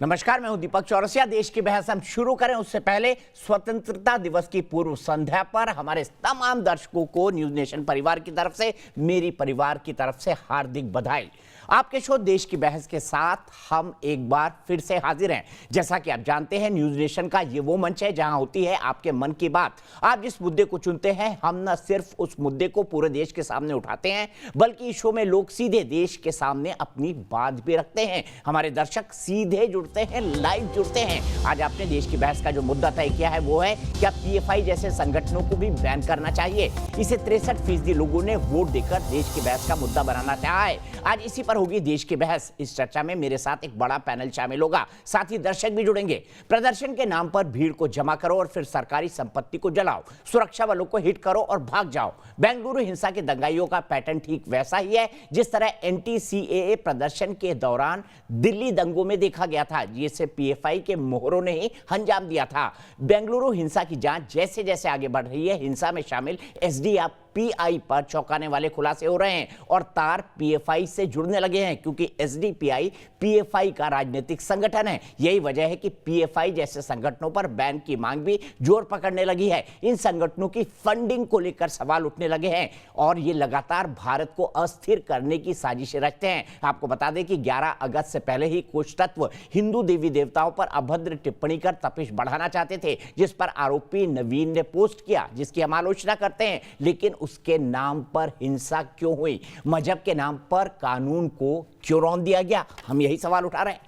नमस्कार, मैं हूं दीपक चौरसिया। देश की बहस हम शुरू करें उससे पहले स्वतंत्रता दिवस की पूर्व संध्या पर हमारे तमाम दर्शकों को न्यूज नेशन परिवार की तरफ से, मेरी परिवार की तरफ से हार्दिक बधाई। आपके शो देश की बहस के साथ हम एक बार फिर से हाजिर हैं। जैसा कि आप जानते हैं, न्यूज नेशन का ये वो मंच है जहां होती है आपके मन की बात। आप जिस मुद्दे को चुनते हैं, हम न सिर्फ उस मुद्दे को पूरे देश के सामने उठाते हैं, बल्कि इस शो में लोग सीधे देश के सामने अपनी बात भी रखते हैं। हमारे दर्शक सीधे जुड़ते हैं, लाइव जुड़ते हैं। आज आपने देश की बहस का जो मुद्दा तय किया है वो है, क्या पीएफआई जैसे संगठनों को भी बैन करना चाहिए। इसे 63% लोगों ने वोट देकर देश की बहस का मुद्दा बनाना चाहा है। आज इसी पर होगी देश की बहस। इस चर्चा में मेरे साथ एक बड़ा पैनल शामिल होगा, साथ ही दर्शक भी जुड़ेंगे। प्रदर्शन के नाम पर भीड़ को जमा करो और फिर सरकारी संपत्ति को जलाओ, सुरक्षा बलों को हिट करो और भाग जाओ। बेंगलुरु हिंसा के दंगाइयों का पैटर्न ठीक वैसा ही है जिस तरह एंटी सीएए प्रदर्शन के दौरान दिल्ली दंगों में देखा गया था, जिसे पीएफआई के मोहरों ने ही अंजाम दिया था। बेंगलुरु हिंसा की जांच जैसे जैसे आगे बढ़ रही है, हिंसा में शामिल एसडीपीआई पर चौंकाने वाले खुलासे हो रहे हैं और तार पीएफआई से जुड़ने लगे हैं, क्योंकि एसडीपीआई पीएफआई का राजनीतिक संगठन है। यही वजह है कि पीएफआई जैसे संगठनों पर बैन की मांग भी जोर पकड़ने लगी है। इन संगठनों की फंडिंग को लेकर सवाल उठने लगे हैं और ये लगातार भारत को अस्थिर करने की साजिशें रचते हैं। आपको बता दें कि 11 अगस्त से पहले ही कुछ तत्व हिंदू देवी देवताओं पर अभद्र टिप्पणी कर तपिश बढ़ाना चाहते थे, जिस पर आरोपी नवीन ने पोस्ट किया, जिसकी हम आलोचना करते हैं। लेकिन उसके नाम पर हिंसा क्यों हुई? मजहब के नाम पर कानून को क्यों रौंद दिया गया? हम यही सवाल उठा रहे हैं।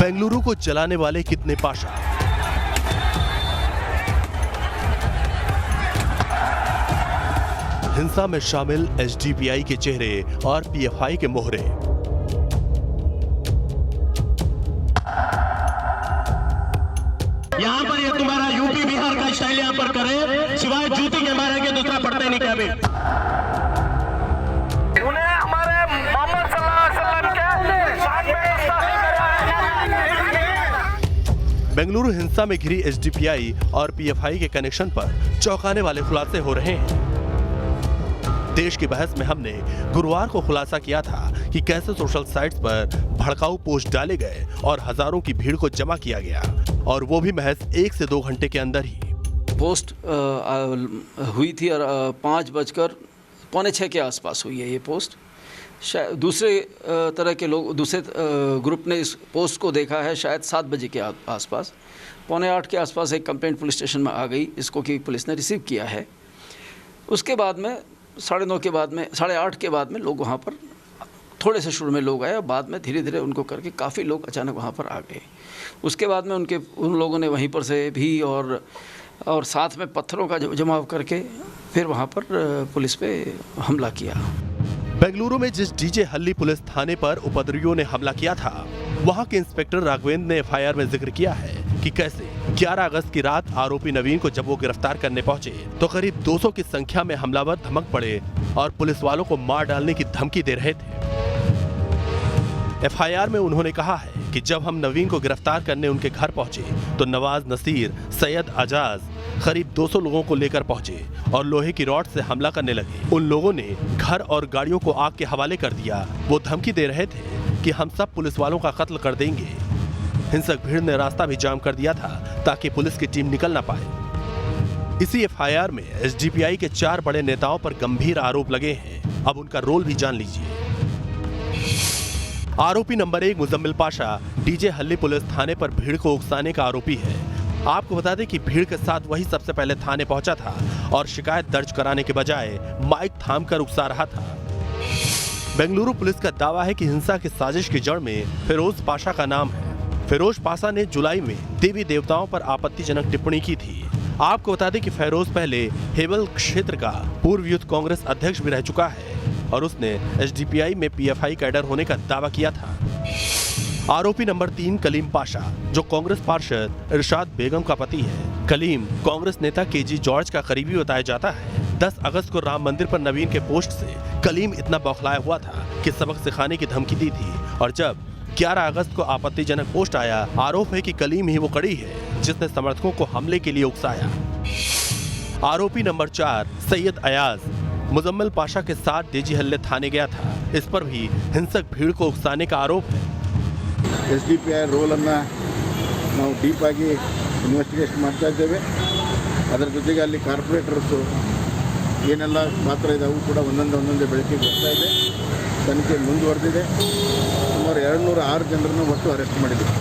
बेंगलुरु को जलाने वाले कितने पाशा? हिंसा में शामिल एसडीपीआई के चेहरे और पीएफआई के मोहरे। यहाँ पर ये तुम्हारा यूपी बिहार का स्टाइल यहाँ पर करे, सिवाय जूती के मारेंगे दूसरा पढ़ते नहीं क्या भी। उन्हें हमारे मोहम्मद सल्लल्लाहु अलैहि वसल्लम के शान में बेंगलुरु हिंसा में घिरी एसडीपीआई और पीएफआई के कनेक्शन पर चौंकाने वाले खुलासे हो रहे हैं। देश की बहस में हमने गुरुवार को खुलासा किया था कि कैसे सोशल साइट्स पर भड़काऊ पोस्ट डाले गए और हजारों की भीड़ को जमा किया गया, और वो भी महज 1 से 2 घंटे के अंदर ही। पोस्ट हुई थी और 5:45 के आसपास हुई है ये पोस्ट। शायद दूसरे तरह के लोग, दूसरे ग्रुप ने इस पोस्ट को देखा है शायद 7 बजे के आसपास। 7:45 के आसपास एक कंप्लेंट पुलिस स्टेशन में आ गई, इसको कि पुलिस ने रिसीव किया है। उसके बाद में 9:30 के बाद में, 8:30 के बाद में लोग वहाँ पर थोड़े से शुरू में लोग आए और बाद में धीरे धीरे उनको करके काफ़ी लोग अचानक वहाँ पर आ गए। उसके बाद में उन लोगों ने वहीं पर से भी और साथ में पत्थरों का जमाव करके फिर वहाँ पर पुलिस पे हमला किया। बेंगलुरु में जिस डीजे हल्ली पुलिस थाने पर उपद्रवियों ने हमला किया था, वहाँ के इंस्पेक्टर राघवेंद्र ने एफआईआर में जिक्र किया है कि कैसे 11 अगस्त की रात आरोपी नवीन को जब वो गिरफ्तार करने पहुंचे तो करीब 200 की संख्या में हमलावर धमक पड़े और पुलिस वालों को मार डालने की धमकी दे रहे थे। एफआईआर में उन्होंने कहा है कि जब हम नवीन को गिरफ्तार करने उनके घर पहुंचे तो नवाज नसीर, सैयद आजाज करीब 200 लोगों को लेकर पहुंचे और लोहे की रॉड से हमला करने लगे। उन लोगों ने घर और गाड़ियों को आग के हवाले कर दिया। वो धमकी दे रहे थे कि हम सब पुलिस वालों का कत्ल कर देंगे। हिंसक भीड़ ने रास्ता भी जाम कर दिया था ताकि पुलिस की टीम निकल ना पाए। इसी एफआईआर में एसडीपीआई के 4 बड़े नेताओं पर गंभीर आरोप लगे हैं। अब उनका रोल भी जान लीजिए। आरोपी नंबर 1 मुजम्मिल पाशा डीजे हल्ली पुलिस थाने पर भीड़ को उकसाने का आरोपी है। आपको बता दें कि भीड़ के साथ वही सबसे पहले थाने पहुंचा था और शिकायत दर्ज कराने के बजाय माइक थामकर उकसा रहा था। बेंगलुरु पुलिस का दावा है कि हिंसा की साजिश की जड़ में फिरोज पाशा का नाम है। फिरोज पाशा ने जुलाई में देवी देवताओं पर आपत्तिजनक टिप्पणी की थी। आपको बता दें कि फिरोज पहले हेबल क्षेत्र का पूर्व यूथ कांग्रेस अध्यक्ष भी रह चुका है और उसने एसडीपीआई में पीएफआई कैडर होने का दावा किया था। आरोपी नंबर 3 कलीम पाशा, जो कांग्रेस पार्षद इरशाद बेगम का पति है। कलीम कांग्रेस नेता केजी जॉर्ज का करीबी बताया जाता है। 10 अगस्त को राम मंदिर पर नवीन के पोस्ट से कलीम इतना बौखलाया हुआ था कि सबक सिखाने की धमकी दी थी, और जब 11 अगस्त को आपत्तिजनक पोस्ट आया, आरोप है कि कलीम ही वो कड़ी है जिसने समर्थकों को हमले के लिए उकसाया। आरोपी नंबर 4 सैयद अयाज मुजम्मिल पाशा के साथ डीजी हल्ले थाने गया था। इस पर भी हिंसक भीड़ को उकसाने का आरोप है। SDPI ರೋಲನ್ನು ನಾವು ಡೀಪ್ ಆಗಿ ಇನ್ವೆಸ್ಟಿಗೇಷನ್ ಮಾಡ್ತಾ ಇದ್ದೇವೆ. ಅದರ ಜೊತೆಗೆ ಅಲ್ಲಿ ಕಾರ್ಪೊರೇಟರ್ಸ್ ಏನೆಲ್ಲ ಪಾತ್ರ ಇದೆ ಅವು ಕೂಡ ಒಂದೊಂದೇ ಬೆಳಕಿಗೆ ಬರ್ತಾ ಇದೆ. ತನಿಖೆ ಮುಂದುವರೆದಿದೆ. ಸುಮಾರು 206 ಜನರನ್ನು ಒಟ್ಟು ಅರೆಸ್ಟ್ ಮಾಡಿದ್ದೀವಿ.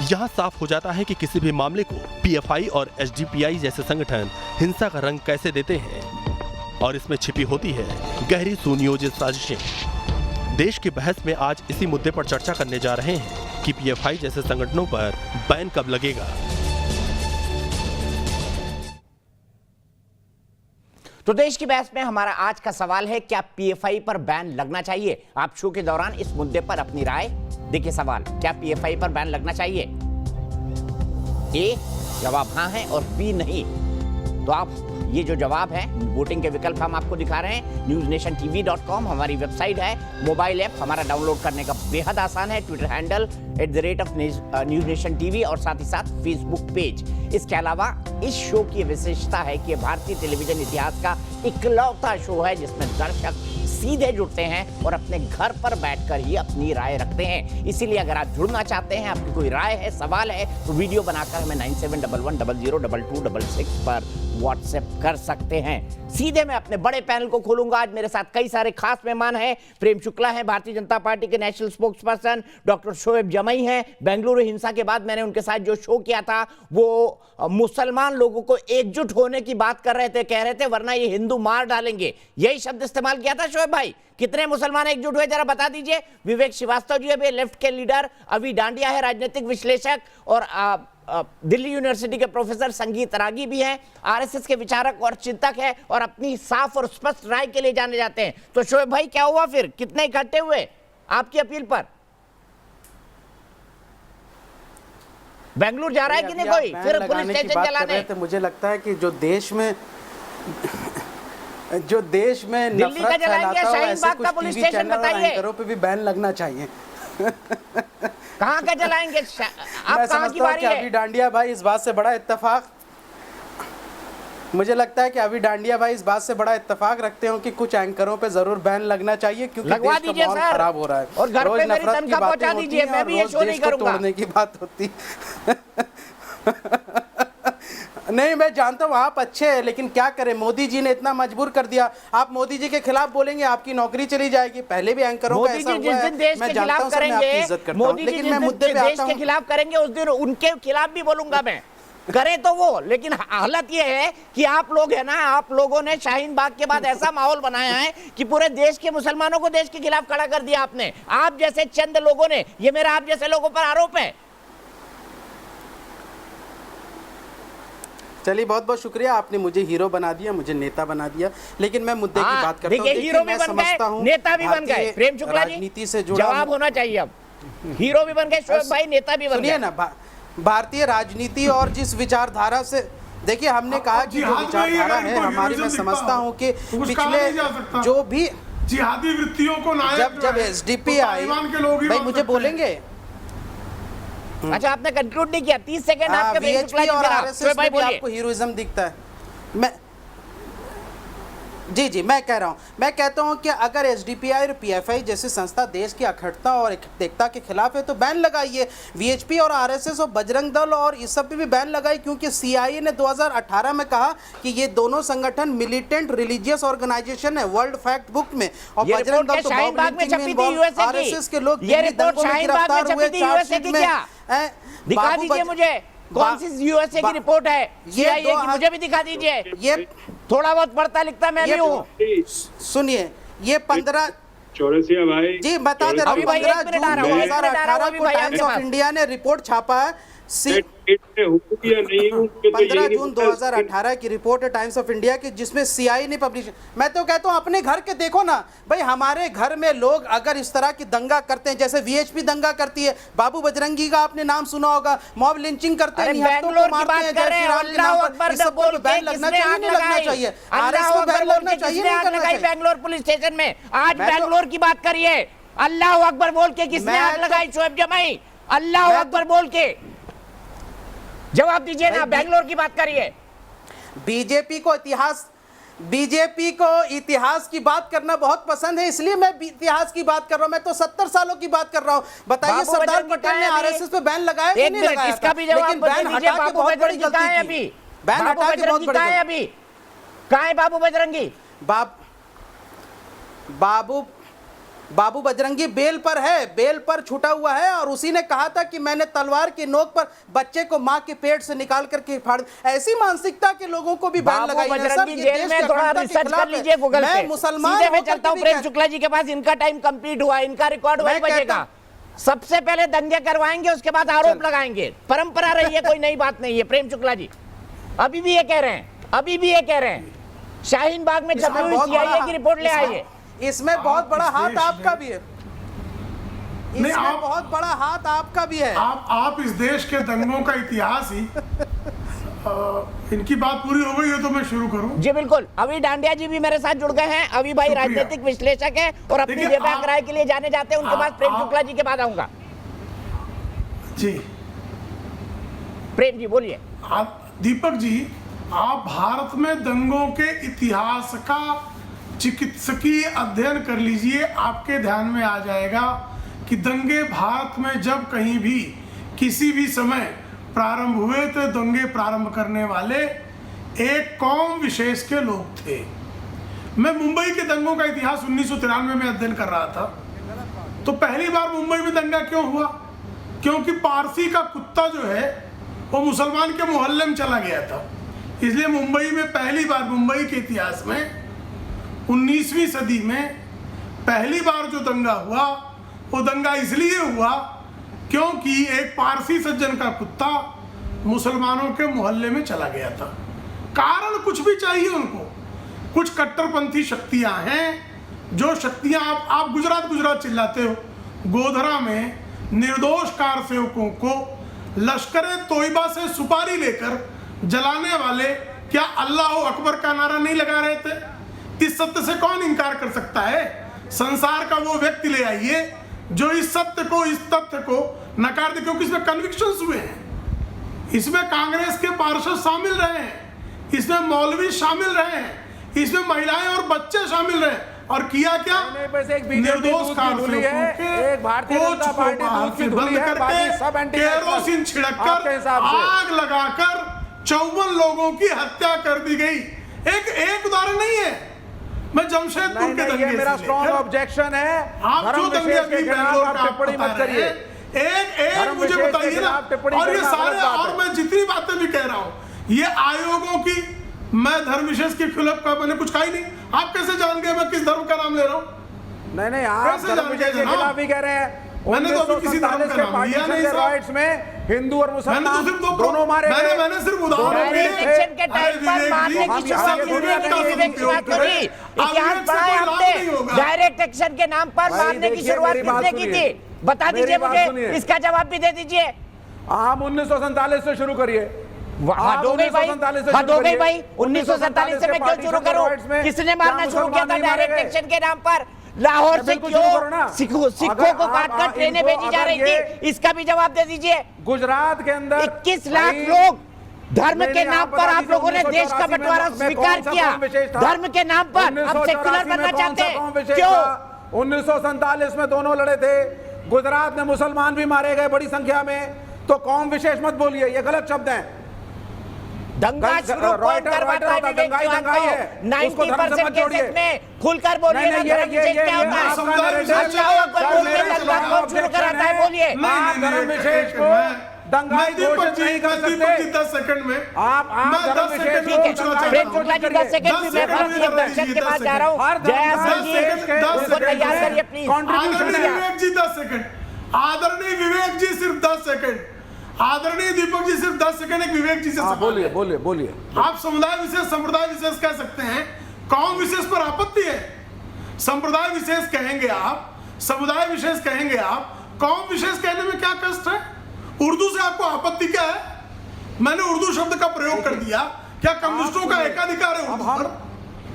यहाँ साफ हो जाता है कि किसी भी मामले को PFI और SDPI जैसे संगठन हिंसा का रंग कैसे देते हैं और इसमें छिपी होती है गहरी सुनियोजित साजिशें। देश की बहस में आज इसी मुद्दे पर चर्चा करने जा रहे हैं कि PFI जैसे संगठनों पर बैन कब लगेगा। तो देश की बहस में हमारा आज का सवाल है, क्या PFI पर बैन लगना चाहिए? आप शो के दौरान इस मुद्दे पर अपनी राय देखिए। सवाल, क्या PFI पर बैन लगना चाहिए? ए जवाब हाँ है और बी नहीं। तो आप ये जो जवाब है, वोटिंग के विकल्प हम आपको दिखा रहे हैं। newsnationtv.com हमारी वेबसाइट है, मोबाइल ऐप हमारा डाउनलोड करने का बेहद आसान है, ट्विटर हैंडल @NewsNationTV और साथ ही साथ फेसबुक पेज। इसके अलावा इस शो की विशेषता है कि भारतीय टेलीविजन इतिहास का इकलौता शो है जिसमें दर्शक सीधे जुड़ते हैं और अपने घर पर बैठकर ही अपनी राय रखते हैं। इसीलिए अगर आप जुड़ना चाहते हैं, आपकी कोई राय है, सवाल है, तो वीडियो बनाकर हमें 9711002266 पर व्हाट्सएप कर सकते हैं। सीधे मैं अपने बड़े पैनल को खोलूंगा। आज मेरे साथ कई सारे खास मेहमान हैं। प्रेम शुक्ला हैं, भारतीय जनता पार्टी के national spokesperson. Doctor Shoaib Jamai हैं। बेंगलुरु हिंसा के बाद मैंने उनके साथ जो शो किया था वो मुसलमान लोगों को एकजुट होने की बात कर रहे थे, कह रहे थे वरना ये हिंदू मार डालेंगे, यही शब्द इस्तेमाल किया था शोएब भाई। कितने मुसलमान एकजुट हुए जरा बता दीजिए। विवेक श्रीवास्तव जी अभी लेफ्ट के लीडर, अभी डांडिया है राजनीतिक विश्लेषक, और दिल्ली यूनिवर्सिटी के प्रोफेसर संगीत रागी भी हैं, आरएसएस के विचारक और चिंतक है और अपनी साफ और स्पष्ट राय के लिए जाने जाते हैं। तो शोएब भाई क्या हुआ फिर, कितने इकट्ठे हुए आपकी अपील पर? बेंगलुरु जा रहा है कि नहीं कोई फिर पुलिस स्टेशन चलाने? मुझे लगता है कि जो देश में दिल्ली का जलाएंगे, शाहीन बाग का पुलिस स्टेशन बताइए, एंकरों पे भी बैन लगना चाहिए। कहाँ का जलाएंगे? आप कहाँ की बारी है? अभी डांडिया भाई इस बात से बड़ा इत्तेफाक, मुझे लगता है कि अभी डांडिया भाई इस बात से बड़ा इत्तेफाक रखते हो कि कुछ एंकरों पे जरूर बैन लगना चाहिए क्योंकि लगवा देश का माहौल खराब हो रहा है और घर पे मेरी तनख्वाह पहुंचा दीजिए, मैं भी ये शो नहीं करूंगा। तोड़ने की बात होती नहीं, मैं जानता हूँ आप अच्छे हैं, लेकिन क्या करें, मोदी जी ने इतना मजबूर कर दिया। आप मोदी जी के खिलाफ बोलेंगे आपकी नौकरी चली जाएगी। पहले भी एंकरों का ऐसा हुआ है, मैं जानता हूँ सर, मैं आपकी इज्जत करता हूँ, लेकिन मैं मुद्दे पे आता हूँ। देश के खिलाफ करेंगे उस दिन उनके खिलाफ भी बोलूंगा मैं, करें तो वो। लेकिन हालत ये है कि आप लोग है ना, आप लोगों ने शाहीन बाग के बाद ऐसा माहौल बनाया है कि पूरे देश के मुसलमानों को देश के खिलाफ खड़ा कर दिया आपने, आप जैसे चंद लोगों ने। ये मेरा आप जैसे लोगों पर आरोप है। चलिए बहुत बहुत शुक्रिया, आपने मुझे हीरो बना दिया, मुझे नेता बना दिया, लेकिन मैं मुद्दे की बात करता हूं। हीरो भी बन गए, नेता भी बन गए। प्रेम शुक्ला जी, राजनीति से जुड़ा जवाब होना चाहिए अब। हीरो भी बन गए शोएब भाई, नेता भी बन गए। सुनिए ना, भारतीय राजनीति और जिस विचारधारा से, देखिए हमने कहा कि जो विचारधारा है हमारी, मैं समझता हूं कि पिछले जो भी जिहादी वृत्तियों को जब SDPI, भाई मुझे बोलेंगे। अच्छा, आपने कंक्लूड नहीं किया, 30 सेकंड आपके। VHP और RSS में भी आपको हीरोइज्म दिखता है। मैं जी मैं कह रहा हूँ, मैं कहता हूँ कि अगर SDPI और PFI जैसी संस्था देश की अखंडता और एकता के खिलाफ है तो बैन लगाइए। VHP और RSS और बजरंग दल और इस सब पे भी बैन लगाइए, क्योंकि CIA ने 2018 में कहा कि ये दोनों संगठन मिलिटेंट रिलीजियस ऑर्गेनाइजेशन है वर्ल्ड फैक्ट बुक में। और बजरंग दल तो RSS के लोग गिरफ्तार हुए चार्जशीट में। दिखा दीजिए मुझे कौन सी USA की रिपोर्ट है, CIA की, मुझे भी दिखा दीजिए। ये थोड़ा बहुत पढ़ता लिखता मैं भी हूँ। सुनिए, ये 15 चौरसिया भाई जी बता दे रहा हूँ, 15 जून 2018 को टाइम्स ऑफ इंडिया ने रिपोर्ट छापा है। 15 जून 2018 की रिपोर्ट है टाइम्स ऑफ इंडिया की, जिसमें CIA ने पब्लिश। मैं तो कहता हूँ अपने घर के देखो ना भाई, हमारे घर में लोग अगर इस तरह की दंगा करते हैं, जैसे VHP दंगा करती है, बाबू बजरंगी का आपने नाम सुना होगा, मॉब लिंचिंग करते हैं, निहत्तों को मारते हैं, जय श्री राम के नाम पर, इस सब को बैन लगना चाहिए, नहीं लगना चाहिए? RSS को बैन लगना चाहिए, नहीं करना चाहिए? बेंगलोर पुलिस स्टेशन में आज बेंगलोर की बात करिए। अल्लाह अकबर बोल के किसने आग लगाई शोएब जमई? अल्लाह अकबर बोल के जवाब दीजिए ना, बेंगलोर की बात करिए। बीजेपी को इतिहास की बात करना बहुत पसंद है, इसलिए मैं इतिहास की बात कर रहा हूं। मैं तो 70 सालों की बात कर रहा हूं। बताइए, बाबू सरदार बजरंगी पटेल ने कहाँ है आरएसएस पे बैन लगाया कि एक नहीं मिनट, लगाया इसका था? भी जवाब लेकिन बैन दीजिए। हटा के बाबू बहुत बड़ी बजरंगी कहाँ है गलती अभी? की। बैन बाबू हटा के बहुत बजरंगी बड़ी कहाँ है गलती। अभी? कहाँ है बाबू बजरंगी? बाबू बजरंगी बेल पर है, बेल पर छूटा हुआ है, और उसी ने कहा था कि मैंने तलवार की नोक पर बच्चे को मां के पेट से निकाल करके फाड़। ऐसी मानसिकता के लोगों को भी बैन बाबू लगाई है सर। बजरंगी ये जेल देश में के थोड़ा अखंडता के रिसर्च खिलाफ कर लीजिए है। गूगल मैं पे। मुसलमान सीधे मैं होकर चलता हूँ के भी प्रेम शुक्ला जी के पास, इनका टाइम कंप्लीट हुआ, इनका रिकॉर्ड वही मैं बजेगा। सबसे पहले दंगे करवाएंगे, उसके बाद आरोप लगाएंगे। परंपरा रही है, कोई नई बात नहीं है। प्रेम शुक्ला जी अभी भी ये कह रहे हैं, अभी भी ये कह रहे हैं शाहीन बाग में छपी हुई सीआईए की रिपोर्ट ले आइए। इसमें बहुत बड़ा हाथ आपका भी है, नहीं, इसमें बहुत बड़ा हाथ आपका भी है। आप इस देश के दंगों का इतिहास ही इनकी बात पूरी हो गई है तो मैं शुरू करूं। जी बिल्कुल, अभी डांडिया जी भी मेरे साथ जुड़ गए हैं। अभी भाई शुक्रिया। राजनीतिक विश्लेषक है और अपनी देखिए, बेबाक राय के लिए जाने जाते हैं। उनके बाद प्रेम शुक्ला जी के बाद आऊंगा। जी प्रेम जी बोलिए। दीपक जी, आप भारत में दंगों के इतिहास का चिकित्सकीय अध्ययन कर लीजिए, आपके ध्यान में आ जाएगा कि दंगे भारत में जब कहीं भी किसी भी समय प्रारंभ हुए तो दंगे प्रारंभ करने वाले एक कौम विशेष के लोग थे। मैं मुंबई के दंगों का इतिहास 1993 में अध्ययन कर रहा था। तो पहली बार मुंबई में दंगा क्यों हुआ? क्योंकि पारसी का कुत्ता जो है वो मुसलमान के मोहल्ले में चला गया था। इसलिए मुंबई में पहली बार, मुंबई के इतिहास में 19वीं सदी में पहली बार जो दंगा हुआ, वो दंगा इसलिए हुआ क्योंकि एक पारसी सज्जन का कुत्ता मुसलमानों के मोहल्ले में चला गया था। कारण कुछ भी चाहिए उनको, कुछ कट्टरपंथी शक्तियां हैं, जो शक्तियां आप गुजरात चिल्लाते हो। गोधरा में निर्दोष कार सेवकों को लश्करे तोयबा से सुपारी लेकर जलाने वाले क्या अल्लाह अकबर का नारा नहीं लगा रहे थे? इस सत्य से कौन इनकार कर सकता है? संसार का वो व्यक्ति ले आइए जो इस सत्य को, इस तथ्य को नकार दे, क्योंकि इसमें कन्विक्शंस हुए हैं, इसमें कांग्रेस के पार्षद शामिल रहे हैं, इसमें मौलवी शामिल रहे हैं, इसमें महिलाएं और बच्चे शामिल रहे, और किया क्या? निर्दोष केरोसिन छिड़ककर आग लगाकर 54 लोगों की हत्या कर दी गई। एक उदाहरण नहीं है, मैं जमशेदपुर के दंगे, मेरा स्ट्रॉन्ग ऑब्जेक्शन है। आप जो दंगे अभी बैंगलोर का टिप्पणी मत करिए, एक मुझे बताइए ना। और ये सारे, और मैं जितनी बातें भी कह रहा हूँ, ये आयोगों की, मैं धर्म विशेष के खिलाफ का मैंने कुछ कहा ही नहीं। आप कैसे जान गए मैं किस धर्म का नाम ले रहा हूँ? नहीं, आप धर्म विशेष के खिलाफ ही कह रहे हैं। मैंने तो अभी किसी धर्म का नाम लिया नहीं सर। राइट्स में हिंदू और मुसलमान दोनों मारे गए। मैंने सिर्फ उदाहरण दिए। इलेक्शन के टाइम पर मारने की शुरुआत करी। इतिहास पढ़ा है आपने। डायरेक्ट एक्शन के नाम पर मारने की शुरुआत किसने की थी? बता दीजिए मुझे, इसका जवाब भी दे दीजिए। आप 1947 से शुरू करिए। हद हो गई भाई, हद हो गई भाई। 1947 से मैं क्यों शुरू करूं? किसने मारना शुरू किया था डायरेक्ट एक्शन के नाम पर? लाहौर से क्यों सिखों को काटकर ट्रेनें भेजी जा रही थी? इसका भी जवाब दे दीजिए। गुजरात के अंदर 21 लाख लोग धर्म के नाम पर आप लोगों ने देश का बंटवारा स्वीकार किया। धर्म के नाम पर अब सेक्युलर बनना चाहते हैं, क्यों? 1947 में दोनों लड़े थे। गुजरात में मुसलमान भी मारे गए बड़ी संख्या में। तो कौम विशेष मत बोलिए, ये गलत शब्द है। दंगा शुरू कौन करवाता है? विवेक चौहान को 90% केसेस में खुलकर बोलिए ना, धर्म विशेष क्या होता है? अल्लाह अकबर बोल के दंगा कौन शुरू कराता है? बोलिए। धर्म विशेष को दंगाई घोषित नहीं कर सकते। 10 सेकंड में आप धर्म विशेष ठीक है। प्रेम शुक्ला जी 10 सेकंड में मैं भारतीय दर्शन के पास जा रहा हूँ। जया सिंह जी उसको तैयार करिए प्लीज। आदरणीय विवेक जी 10 सेकंड। आदरणीय विवेक जी सिर्फ 10 सेकंड। आदरणीय दीपक जी सिर्फ 10 सेकंड एक विवेक जी से बोलिए। आप समुदाय विशेष, संप्रदाय विशेष कह सकते हैं, कौम विशेष पर आपत्ति है। संप्रदाय विशेष कहेंगे आप, समुदाय विशेष कहेंगे आप, कौम विशेष कहने में क्या कष्ट है? उर्दू से आपको आपत्ति क्या है? मैंने उर्दू शब्द का प्रयोग कर दिया, क्या कम्युनिस्टों का एकाधिकार है उर्दू पर?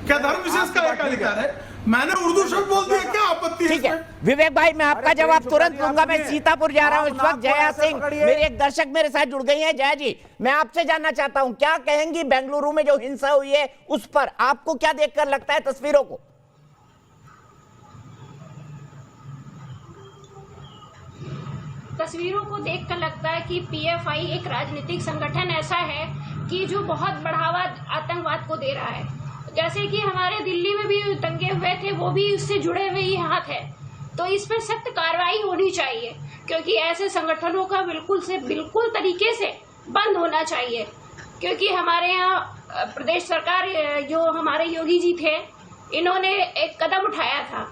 क्या धर्म विशेष का एकाधिकार है? मैंने उर्दू शब्द बोल दिया, क्या आपत्ति है ठीक है इसमें? विवेक भाई, मैं आपका अरे जवाब प्लीज तुरंत सुनिए, दूंगा। आप मैं सुनिए। सीतापुर जा रहा हूँ इस आप वक्त। नाक को जया ऐसे सिंह पकड़िए। मेरे एक दर्शक मेरे साथ जुड़ गई हैं। जया जी, मैं आपसे जानना चाहता हूँ, क्या कहेंगी बेंगलुरु में जो हिंसा हुई है उस पर? आपको क्या देखकर लगता है तस्वीरों को? तस्वीरों को देखकर लगता है कि पीएफआई एक राजनीतिक संगठन ऐसा है कि जो बहुत बढ़ावा आतंकवाद को दे रहा है। जैसे कि हमारे दिल्ली में भी दंगे हुए थे, वो भी उससे जुड़े हुए ही हाथ है। तो इस पर सख्त कार्रवाई होनी चाहिए, क्योंकि ऐसे संगठनों का बिल्कुल तरीके से बंद होना चाहिए। क्योंकि हमारे यहाँ प्रदेश सरकार, जो हमारे योगी जी थे, इन्होंने एक कदम उठाया था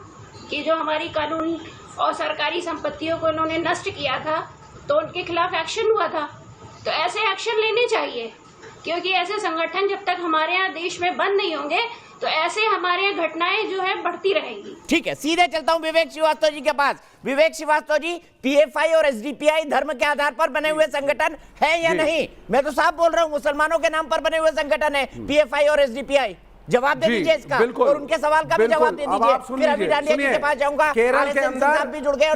कि जो हमारी कानून और सरकारी संपत्तियों को इन्होंने नष्ट किया था, तो उनके खिलाफ एक्शन हुआ था। तो ऐसे एक्शन लेने चाहिए, क्योंकि ऐसे संगठन जब तक हमारे यहाँ देश में बंद नहीं होंगे तो ऐसे हमारे यहाँ घटनाएं जो है बढ़ती रहेंगी। ठीक है, सीधे चलता हूं विवेक श्रीवास्तव जी के पास। विवेक श्रीवास्तव जी, पीएफआई और एसडीपीआई धर्म के आधार पर बने हुए संगठन है या नहीं? मैं तो साफ बोल रहा हूं, मुसलमानों के नाम पर बने हुए संगठन है पीएफआई और एसडीपीआई। जवाब दे दीजिए इसका, और उनके सवाल का भी जवाब दे दीजिए। फिर अभी डांडिया जी के पास जाऊंगा। केरल के अंदर भी जुड़ गए और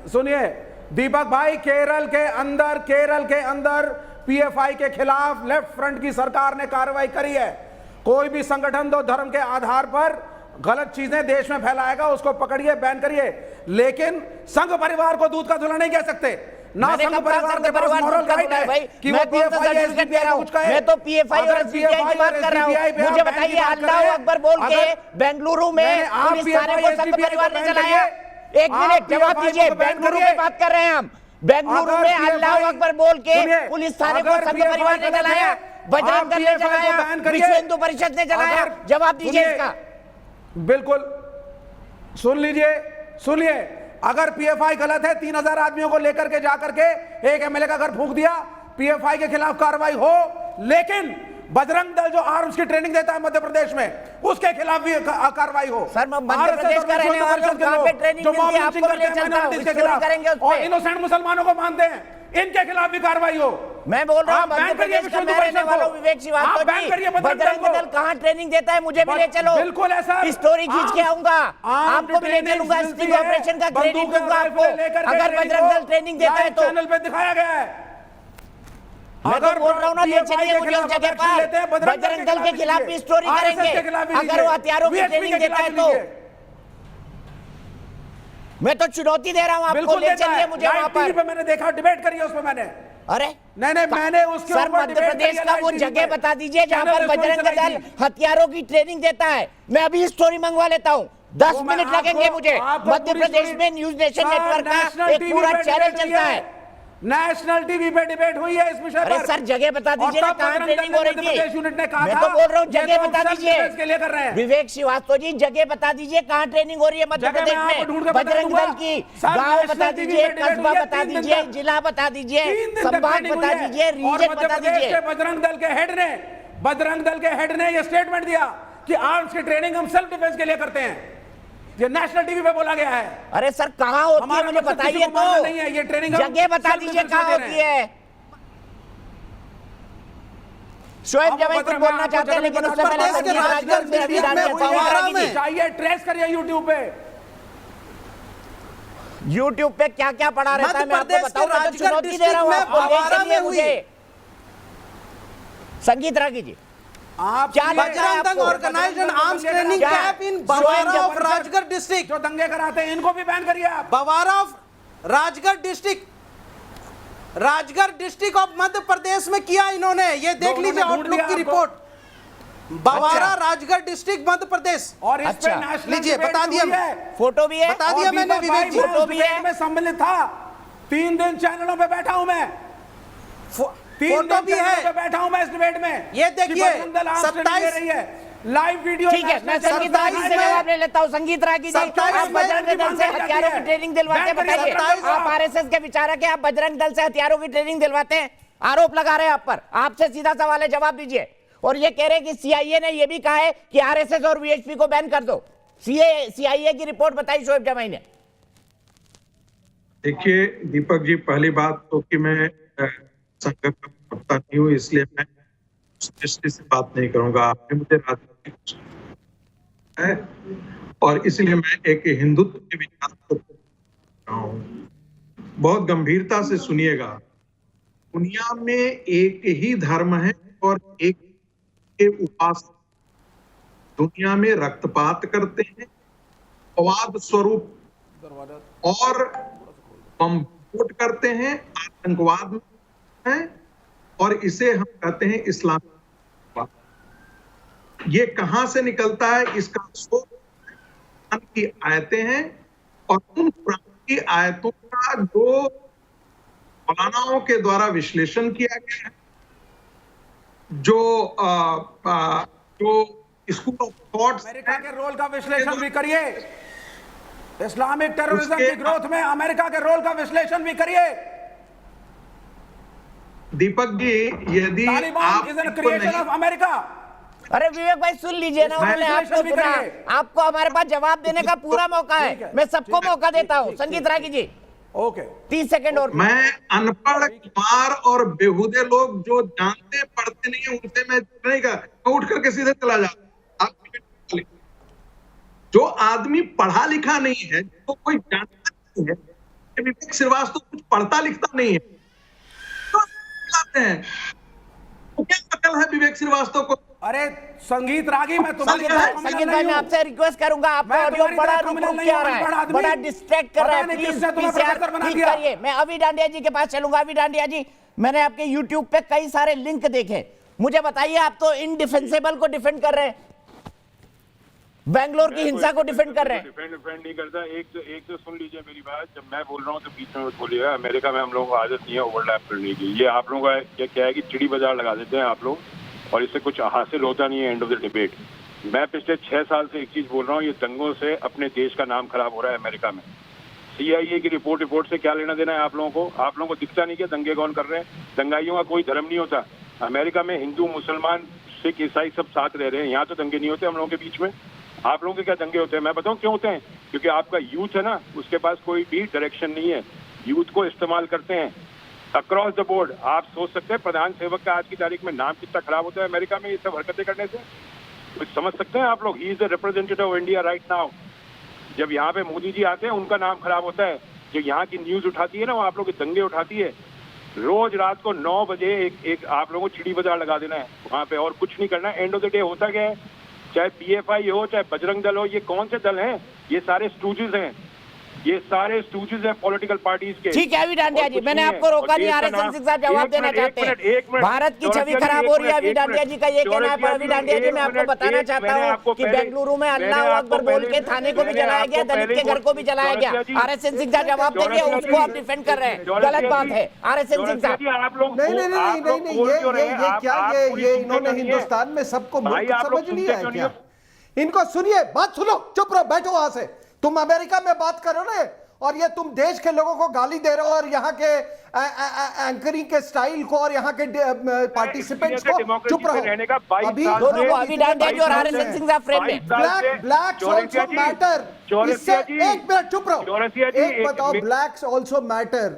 सुनिए दीपक भाई, केरल के अंदर पीएफआई के खिलाफ लेफ्ट फ्रंट की सरकार ने कार्रवाई करी है। कोई भी संगठन दो धर्म के आधार पर गलत चीजें देश में फैलाएगा, उसको पकड़िए, बैन करिए। लेकिन संघ परिवार को दूध का धुला नहीं कह सकते ना। संघ परिवार के पास मॉरल राइट है कि वो पीएफआई एसडीपीआई को कुछ कहे। मैं तो पीएफआई और एसडीपीआई की बात कर रहा हूं। मुझे बताइए, अल्लाह अकबर बोल के बेंगलुरु में पुलिस थाने को संघ परिवार ने चलाया। एक मिनट जवाब दीजिए, बेंगलुरु में बात कर रहे हैं हम। बेंगलुरु में अल्लाह अकबर बोल के पुलिस थाने को संघ परिवार ने चलाया, बजरंग दल ने चलाया, विश्व हिंदू परिषद ने चलाया। जवाब दीजिए इसका। बिल्कुल सुनिए, अगर पीएफआई गलत है, 3000 आदमियों को लेकर के जाकर के एक एमएलए का घर फूंक दिया, पीएफआई के खिलाफ कार्रवाई हो। लेकिन बजरंग दल जो आर्म्स की ट्रेनिंग देता है मध्य प्रदेश में, उसके खिलाफ भी कार्रवाई हो। सर, मध्य प्रदेश का रहने वाले लोग कहां पे ट्रेनिंग मिलती है? आपको ले चलता हूं, स्टोरी करेंगे उस पे। और इनोसेंट मुसलमानों को मानते हैं, इनके खिलाफ भी कार्रवाई हो। मैं बोल रहा हूं मध्य प्रदेश का मैं रहने वाला हूं विवेक श्रीवास्तव जी। बजरंग दल कहां ट्रेनिंग देता है? मुझे भी ले चलो। बिल्कुल ऐसा स्टोरी खींच के आऊंगा, आपको भी ले चलूंगा, स्टिंग ऑपरेशन का क्रेडिट दूंगा आपको। अगर बजरंग दल ट्रेनिंग देता है तो चैनल पे दिखाया गया है। मैं तो बोल रहा हूँ ना, ले चलिए मुझे उस जगह पर। बजरंग दल के खिलाफ भी स्टोरी करेंगे अगर वो हथियारों की ट्रेनिंग देता है तो। मैं तो चुनौती दे रहा हूँ आपको, ले चलिए मुझे वहां पर। मैंने देखा, डिबेट करी है उसमें मैंने। अरे नहीं, मैंने उसके सर, मध्य प्रदेश का वो जगह बता दीजिए जहां पर बजरंग दल हथियारों की ट्रेनिंग देता है। मैं अभी स्टोरी मंगवा लेता हूँ, 10 मिनट लगेंगे मुझे। मध्य प्रदेश में न्यूज नेशन नेटवर्क का एक पूरा चैनल चलता है, नेशनल टीवी पे डिबेट हुई है इस विषय पर। अरे सर, जगह बता दीजिए ना, कहां ट्रेनिंग हो रही थी? यूनिट ने कहा मैं तो बोल रहा हूँ जगह बता दीजिए। के लिए कर रहे हैं विवेक श्रीवास्तव जी, जगह बता दीजिए कहां ट्रेनिंग हो रही है मध्य प्रदेश में? बजरंग दल की गांव बता दीजिए, कस्बा बता दीजिए, जिला बता दीजिए, संभाग बता दीजिए, रीजन बता दीजिए। बजरंग दल के हेड ने ये स्टेटमेंट दिया कि आर्म्स की ट्रेनिंग हम सेल्फ डिफेंस के लिए करते हैं। ये नेशनल टीवी पे बोला गया है। अरे सर, कहां होती है मुझे बताइए तो। नहीं है ये ट्रेनिंग, जगह बता दीजिए कहां होती है। शोएब जवाई कुछ बोलना चाहते हैं, लेकिन उससे पहले चाहिए ट्रेस करिए यूट्यूब पे क्या क्या पड़ा रहता है मैं आपको बताऊं। मैं तो चुनौती दे रहा हूं आपको, ले चलिए मुझे। संगीत रागी जी, क्या Bajrang Dal organised arms training camp in Bawara of Rajgarh district. जो दंगे कराते हैं इनको भी बैन करिए आप। Bawara of Rajgarh district of Madhya Pradesh में किया इन्होंने। ये देख लीजिए आउटलुक की रिपोर्ट, बवारा राजगढ़ डिस्ट्रिक्ट मध्य प्रदेश। और इस पे नेशनल लीजिए, बता दिया, फोटो भी है, बता दिया मैंने विवेक जी। फोटो भी है, मैं सम्मिलित था, 3 दिन चैनलों पे बैठा हूं मैं, फोटो भी है, बैठा हूं मैं इस डिबेट में। ये देखिए 27 लाइव वीडियो। ठीक है, मैं संगीत रागी से जवाब ले लेता हूं। संगीत रागी जी, आप बजरंग दल से हथियारों की ट्रेनिंग दिलवाते, बताइए। आप आरएसएस के विचारक हैं, आप बजरंग दल से हथियारों की ट्रेनिंग दिलवाते हैं, आरोप लगा रहे हैं आप पर। आपसे सीधा सवाल है, जवाब दीजिए। और ये कह रहे हैं कि सीआईए ने ये भी कहा है कि आरएसएस और वीएचपी को बैन कर दो। सीआईए की रिपोर्ट बताई शोएब जमाई ने। देखिए दीपक जी, पहली बात तो कि मैं संगठन का प्रवक्ता नहीं हूँ, इसलिए मैं उस दृष्टि से बात नहीं करूंगा। आपने मुझे राजनीतिक है और इसलिए मैं एक हिंदुत्व के विचार को रहा हूँ। बहुत गंभीरता से सुनिएगा। दुनिया में एक ही धर्म है और एक के उपासक दुनिया में रक्तपात करते हैं, अपवाद स्वरूप और बम विस्फोट करते हैं, आतंकवाद है और इसे हम कहते हैं इस्लाम। ये कहां से निकलता है? इसका स्रोत कुरान की आयतें हैं और उन कुरान की आयतों का जो मौलानाओं के द्वारा विश्लेषण किया गया है, जो स्कूल ऑफ थॉट्स, अमेरिका के रोल का विश्लेषण भी करिए। इस्लामिक टेररिज्म की ग्रोथ में अमेरिका के रोल का विश्लेषण भी करिए। दीपक जी, यदि आप is an creation of America. अरे विवेक भाई सुन लीजिए ना, उन्होंने आपको सुना, आपको हमारे पास जवाब देने का पूरा मौका है। मैं सबको मौका देता हूँ। संगीत रागी जी, ओके 30 सेकंड और। मैं अनपढ़ कुमार और बेहुदे लोग जो जानते पढ़ते नहीं है उनसे मैं नहीं कर, मैं उठ करके सीधे चला जाता। आप जो आदमी पढ़ा लिखा नहीं है, जो कोई जानता नहीं है, विवेक श्रीवास्तव कुछ पढ़ता लिखता नहीं है, तो क्या अकल है विवेक श्रीवास्तव को? अरे संगीत रागी, मैं तुम्हारी संगीत भाई मैं आपसे रिक्वेस्ट करूंगा, आपका ऑडियो बड़ा रुक के आ रहा है, बड़ा डिस्ट्रैक्ट कर रहा है, प्लीज ठीक करिए। मैं अभी डांडिया जी के पास चलूंगा। अभी डांडिया जी, मैंने आपके यूट्यूब पे कई सारे लिंक देखे, मुझे बताइए, आप तो इनडिफेंसेबल को डिफेंड कर रहे हैं, बेंगलोर की हिंसा को डिफेंड कर रहे हैं। डिफेंड नहीं करता। एक तो सुन लीजिए मेरी बात, जब मैं बोल रहा हूँ तो बीच में मत बोलिएगा। अमेरिका में हम लोगों को आदत नहीं है ओवरलैप करने की। ये आप लोगों का क्या है कि चिड़ी बाजार लगा देते हैं आप लोग और इससे कुछ हासिल होता नहीं है एंड ऑफ द डिबेट। मैं पिछले 6 साल से एक चीज बोल रहा हूँ, ये दंगों से अपने देश का नाम खराब हो रहा है अमेरिका में। CIA की रिपोर्ट से क्या लेना देना है आप लोगों को? आप लोगों को दिखता नहीं क्या दंगे कौन कर रहे हैं? दंगाइयों का कोई धर्म नहीं होता। अमेरिका में हिंदू, मुसलमान, सिख, ईसाई सब साथ रह रहे हैं। यहाँ तो दंगे नहीं होते हम लोगों के बीच में। आप लोगों के क्या दंगे होते हैं? मैं बताऊं क्यों होते हैं? क्योंकि आपका यूथ है ना, उसके पास कोई भी डायरेक्शन नहीं है। यूथ को इस्तेमाल करते हैं अक्रॉस द बोर्ड। आप सोच सकते हैं प्रधान सेवक का आज की तारीख में नाम कितना खराब होता है अमेरिका में ये सब हरकतें करने से? कुछ समझ सकते हैं आप लोग? He is the representative of India right now. जब यहाँ पे मोदी जी आते हैं उनका नाम खराब होता है। जो यहाँ की न्यूज उठाती है ना, वो आप लोग के दंगे उठाती है। रोज रात को 9 बजे एक आप लोगों को चिड़ी बाजार लगा देना है वहाँ पे और कुछ नहीं करना है। एंड ऑफ द डे होता क्या है, चाहे PFI हो चाहे बजरंग दल हो, ये कौन से दल हैं? ये सारे स्टूजेस हैं, ये सारे स्टूजेस हैं पॉलिटिकल पार्टीज के। ठीक है अभी डांडिया जी, मैंने आपको रोका नहीं, RSS सिंह साहब जवाब देना चाहते हैं। भारत की छवि खराब हो रही है, अभी डांडिया जी का ये कहना है। पर अभी डांडिया जी मैं आपको बताना चाहता हूँ कि बेंगलुरु में अल्लाह अकबर बोल के थाने को भी जलाया गया, दलित के घर को भी जलाया गया। RSS सिंह साहब जवाब देंगे, उसको आप डिफेंड कर रहे हैं, गलत बात है। RSS सिंह साहब ये इन्होंने हिंदुस्तान में सबको मूर्ख समझ लिया है क्या? इनको सुनिए, बात सुनो, चुप रहो, बैठो वहां से। तुम अमेरिका में बात करो ना, और ये तुम देश के लोगों को गाली दे रहे हो और यहाँ के एंकरिंग के स्टाइल को और यहाँ के पार्टिसिपेंट्स को। चुप रहो अभी डांडिया जी और RSS सिंह साहब फ्रेम में। Blacks also matter. इससे एक मिनट चुप रहो, एक बताओ, ब्लैक्स आल्सो मैटर।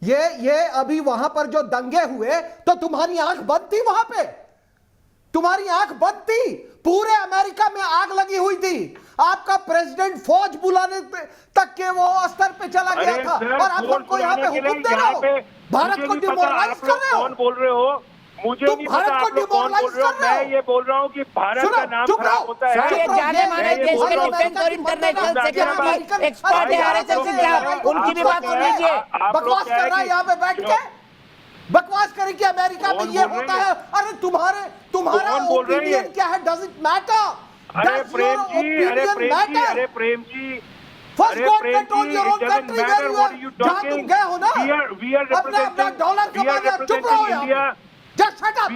ये अभी वहां पर जो दंगे हुए तो तुम्हारी आंख बंद थी वहां पे? तुम्हारी आंख बंद थी? पूरे अमेरिका में आग लगी हुई थी। आपका प्रेसिडेंट फौज बुलाने तक के वो स्तर पे चला गया था और आप हमको यहाँ पे हुक्म दे रहे हो, भारत को डिमोरलाइज कर रहे हो। कौन बोल रहे हो? मुझे तुम भारत को डिमोरलाइज कर रहे हो। मैं ये बोल रहा हूँ कि भारत का नाम खराब होता है। ये जाने माने देश के डिफेंस और इंटरनेशनल सिक्योरिटी एक्सपर्ट है RSS सिंह साहब, उनकी भी बात सुन लीजिए। बकवास कर रहा है यहाँ पे बैठ के, बकवास करें कि अमेरिका में ये होता है। अरे तुम्हारा ओपिनियन क्या है? Does it matter? अरे प्रेम जी, फर्स्ट गॉड ने told your own country where you are, जहां तुम गए हो ना, अपना डॉलर कमा लिया। चुप रहो यार, जस्ट शट अप।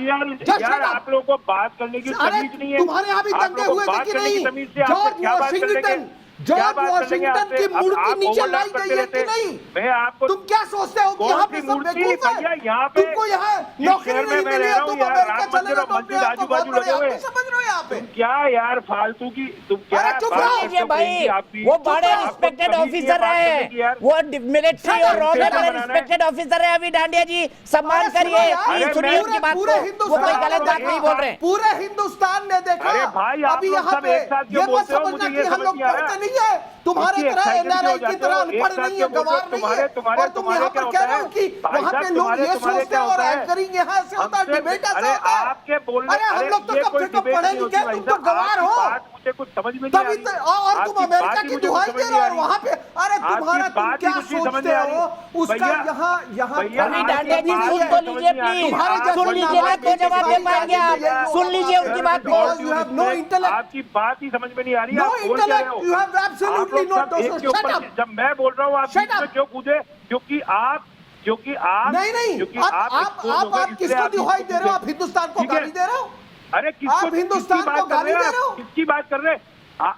आप लोगों को बात करने की तमीज नहीं है। तुम्हारे यहाँ भी दंगे हुए थे कि नहीं? जॉर्ज वाशिंगटन जॉर्ज वॉशिंगटन की मूर्ति नीचे लाई गई है कि नहीं? मैं आपको तुम क्या सोचते हो कि यहाँ पे सब बेवकूफ है? यहाँ पे तुमको यहाँ नौकरी नहीं मिली है, तुम अमेरिका चले गए, तुम अपने आप को बहुत बड़े आदमी समझ रहे हो यहाँ पे? क्या यार फालतू की तुम क्या? अरे चुप रहो भाई, वो बड़े रिस्पेक्टेड ऑफिसर रहे हैं, वो मिलिट्री और रॉ में बड़े रिस्पेक्टेड ऑफिसर रहे। अभी डांडिया जी सम्मान करिए, सुनिए उनकी बात को, वो कोई गलत बात नहीं बोल रहे। पूरे हिंदुस्तान ने देखा। अभी यहाँ पे ये मत समझना कि हम लोग पढ़ते नहीं है, तुम्हारे तरह एनआरआई की तरह अनपढ़ नहीं है, गंवार नहीं है, और तुम यहाँ पर कह रहे हो कि वहाँ पे लोग ये सोचते हैं और एंकरिंग यहाँ से होता है, डिबेट ऐसा होता है। अरे हम लोग तो कम से कम पढ़े लिखे, तुम तो गंवार हो, कुछ समझ में नहीं तभी और तुम अमेरिका की दुहाई दे रहे हो और वहाँ पे अरे तुम्हारा तुम क्या सोचते हो उसका यहाँ अभी डांडिया जी सुन तो लीजिए प्लीज, सुन लीजिए ना तो जवाब दे पाएंगे आप, सुन लीजिए उनकी बात को। नो इंटेलेक्ट, आपकी बात ही समझ में नहीं आ रही। No intellect, you have absolutely no shut up. जब मैं बोल रहा हूँ आप क्यों कूदे? क्योंकि आप नहीं आप किसको दुहाई दे रहे हो? आप हिंदुस्तान को गाली दे रहे हो? अरे आप हिंदुस्तान को गाली दे रहे हो? किसकी बात कर रहे हैं?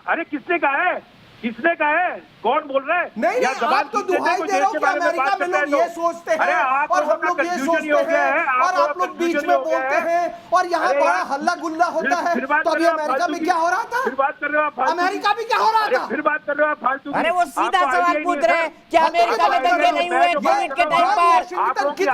अरे किसने कहा है? किसने कहा है? कौन बोल रहा है? नहीं आप तो दुहाई दे रहे हो कि अमेरिका में लोग ये सोचते हैं और हम लोग ये सोचते हैं और आप लोग बीच में बोलते हैं और यहाँ बड़ा हल्ला गुल्ला होता है। तो अभी अमेरिका में क्या हो रहा था? फिर बात कर रहे हो आप? अमेरिका में क्या हो रहा था? फिर बात कर रहे हो आप फालतू? अरे वो सीधा सवाल पूछ रहे हैं कि अमेरिका में दंगे नहीं हुए कोविड के टाइम पर?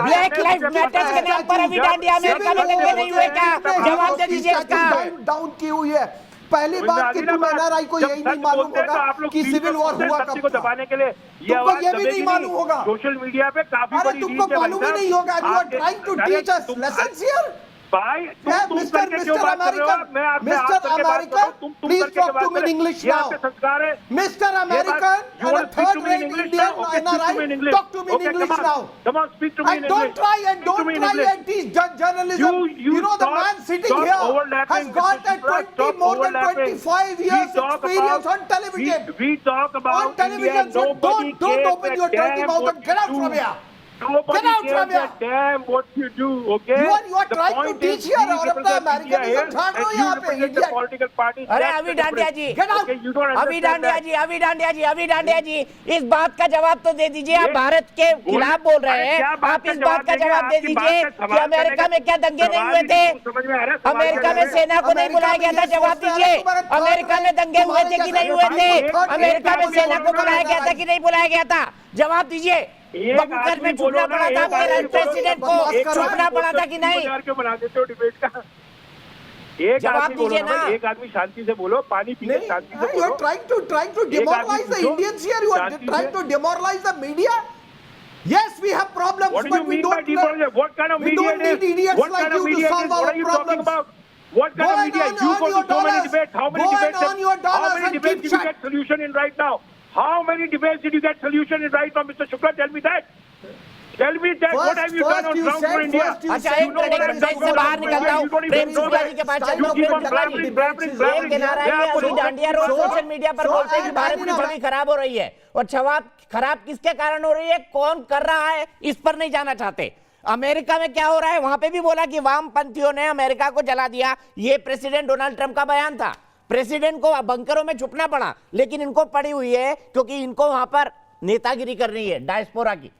ब्लैक लाइफ मैटर्स के नाम पर अभी डांडिया अमेरिका में दंगे नहीं हुए क्या? जवाब दे दीजिए इसका। डाउन की हुई है पहली बात कि तुम एनआरआई को यही नहीं मालूम होगा कि सिविल वॉर हुआ कब को दबाने के लिए तुमको ये भी नहीं मालूम होगा। सोशल मीडिया पे काफी अरे तुमको मालूम ही नहीं होगा। You are trying to teach us lessons here. भाई mister American please talk to me in English now. Mister American you are third rate Indian NRI, talk to me in English now. Come on speak to me in English. Don't try and teach journalism. You know the man sitting here has got a more than 25 years experience on television. We talk about on television, so don't open your dirty mouth and get out from here. Get out from here. Damn what you do, okay? You are trying to teach here और अपना Americanism झाड़ रहे हो यहाँ पे India political party. अरे अभी डांडिया जी, अभी डांडिया जी इस बात का जवाब तो दे दीजिए। आप भारत के खिलाफ बोल रहे हैं, आप इस बात का जवाब दे दीजिए कि अमेरिका में क्या दंगे नहीं हुए थे? अमेरिका में सेना को नहीं बुलाया गया था? जवाब दीजिए। अमेरिका में दंगे हुए थे कि नहीं हुए थे? अमेरिका में सेना को बुलाया गया था कि नहीं बुलाया गया था? जवाब दीजिए। बंकर में छुपना पड़ा था प्रेसिडेंट को, छुपना पड़ा था कि नहीं? क्यों बना देते हो डिबेट का? एक आदमी बोलो ना, एक आदमी शांति से बोलो, पानी पीने शांति से बोलो। You are trying to demoralize the Indians here. You are trying to demoralize the media. Yes, we have problems, but we don't. What kind of media? We don't need idiots like you to solve our problems. What kind of media? You go to so many debates. How many debates? How many debates did you get solution in right now? How many debates did you get solution in right now, Mr. Shukla? Tell me that. Tell me that. What have you done on ground for India? अच्छा एक minute से बाहर निकलता हूँ। प्रेम शुक्ला जी के पास चलता हूँ। एक किनारा है अभी डांडिया रोड सोशल मीडिया पर बोलते हैं कि भारत की छवि खराब हो रही है, और जवाब खराब किसके कारण हो रही है, कौन कर रहा है, इस पर नहीं जाना चाहते। अमेरिका में क्या हो रहा है वहां पे भी बोला कि वामपंथियों ने अमेरिका को जला दिया। ये प्रेसिडेंट डोनाल्ड ट्रंप का बयान था। प्रेसिडेंट को बंकरों में छुपना पड़ा, लेकिन इनको पड़ी हुई है क्योंकि इनको वहां पर नेतागिरी करनी है डायस्पोरा की।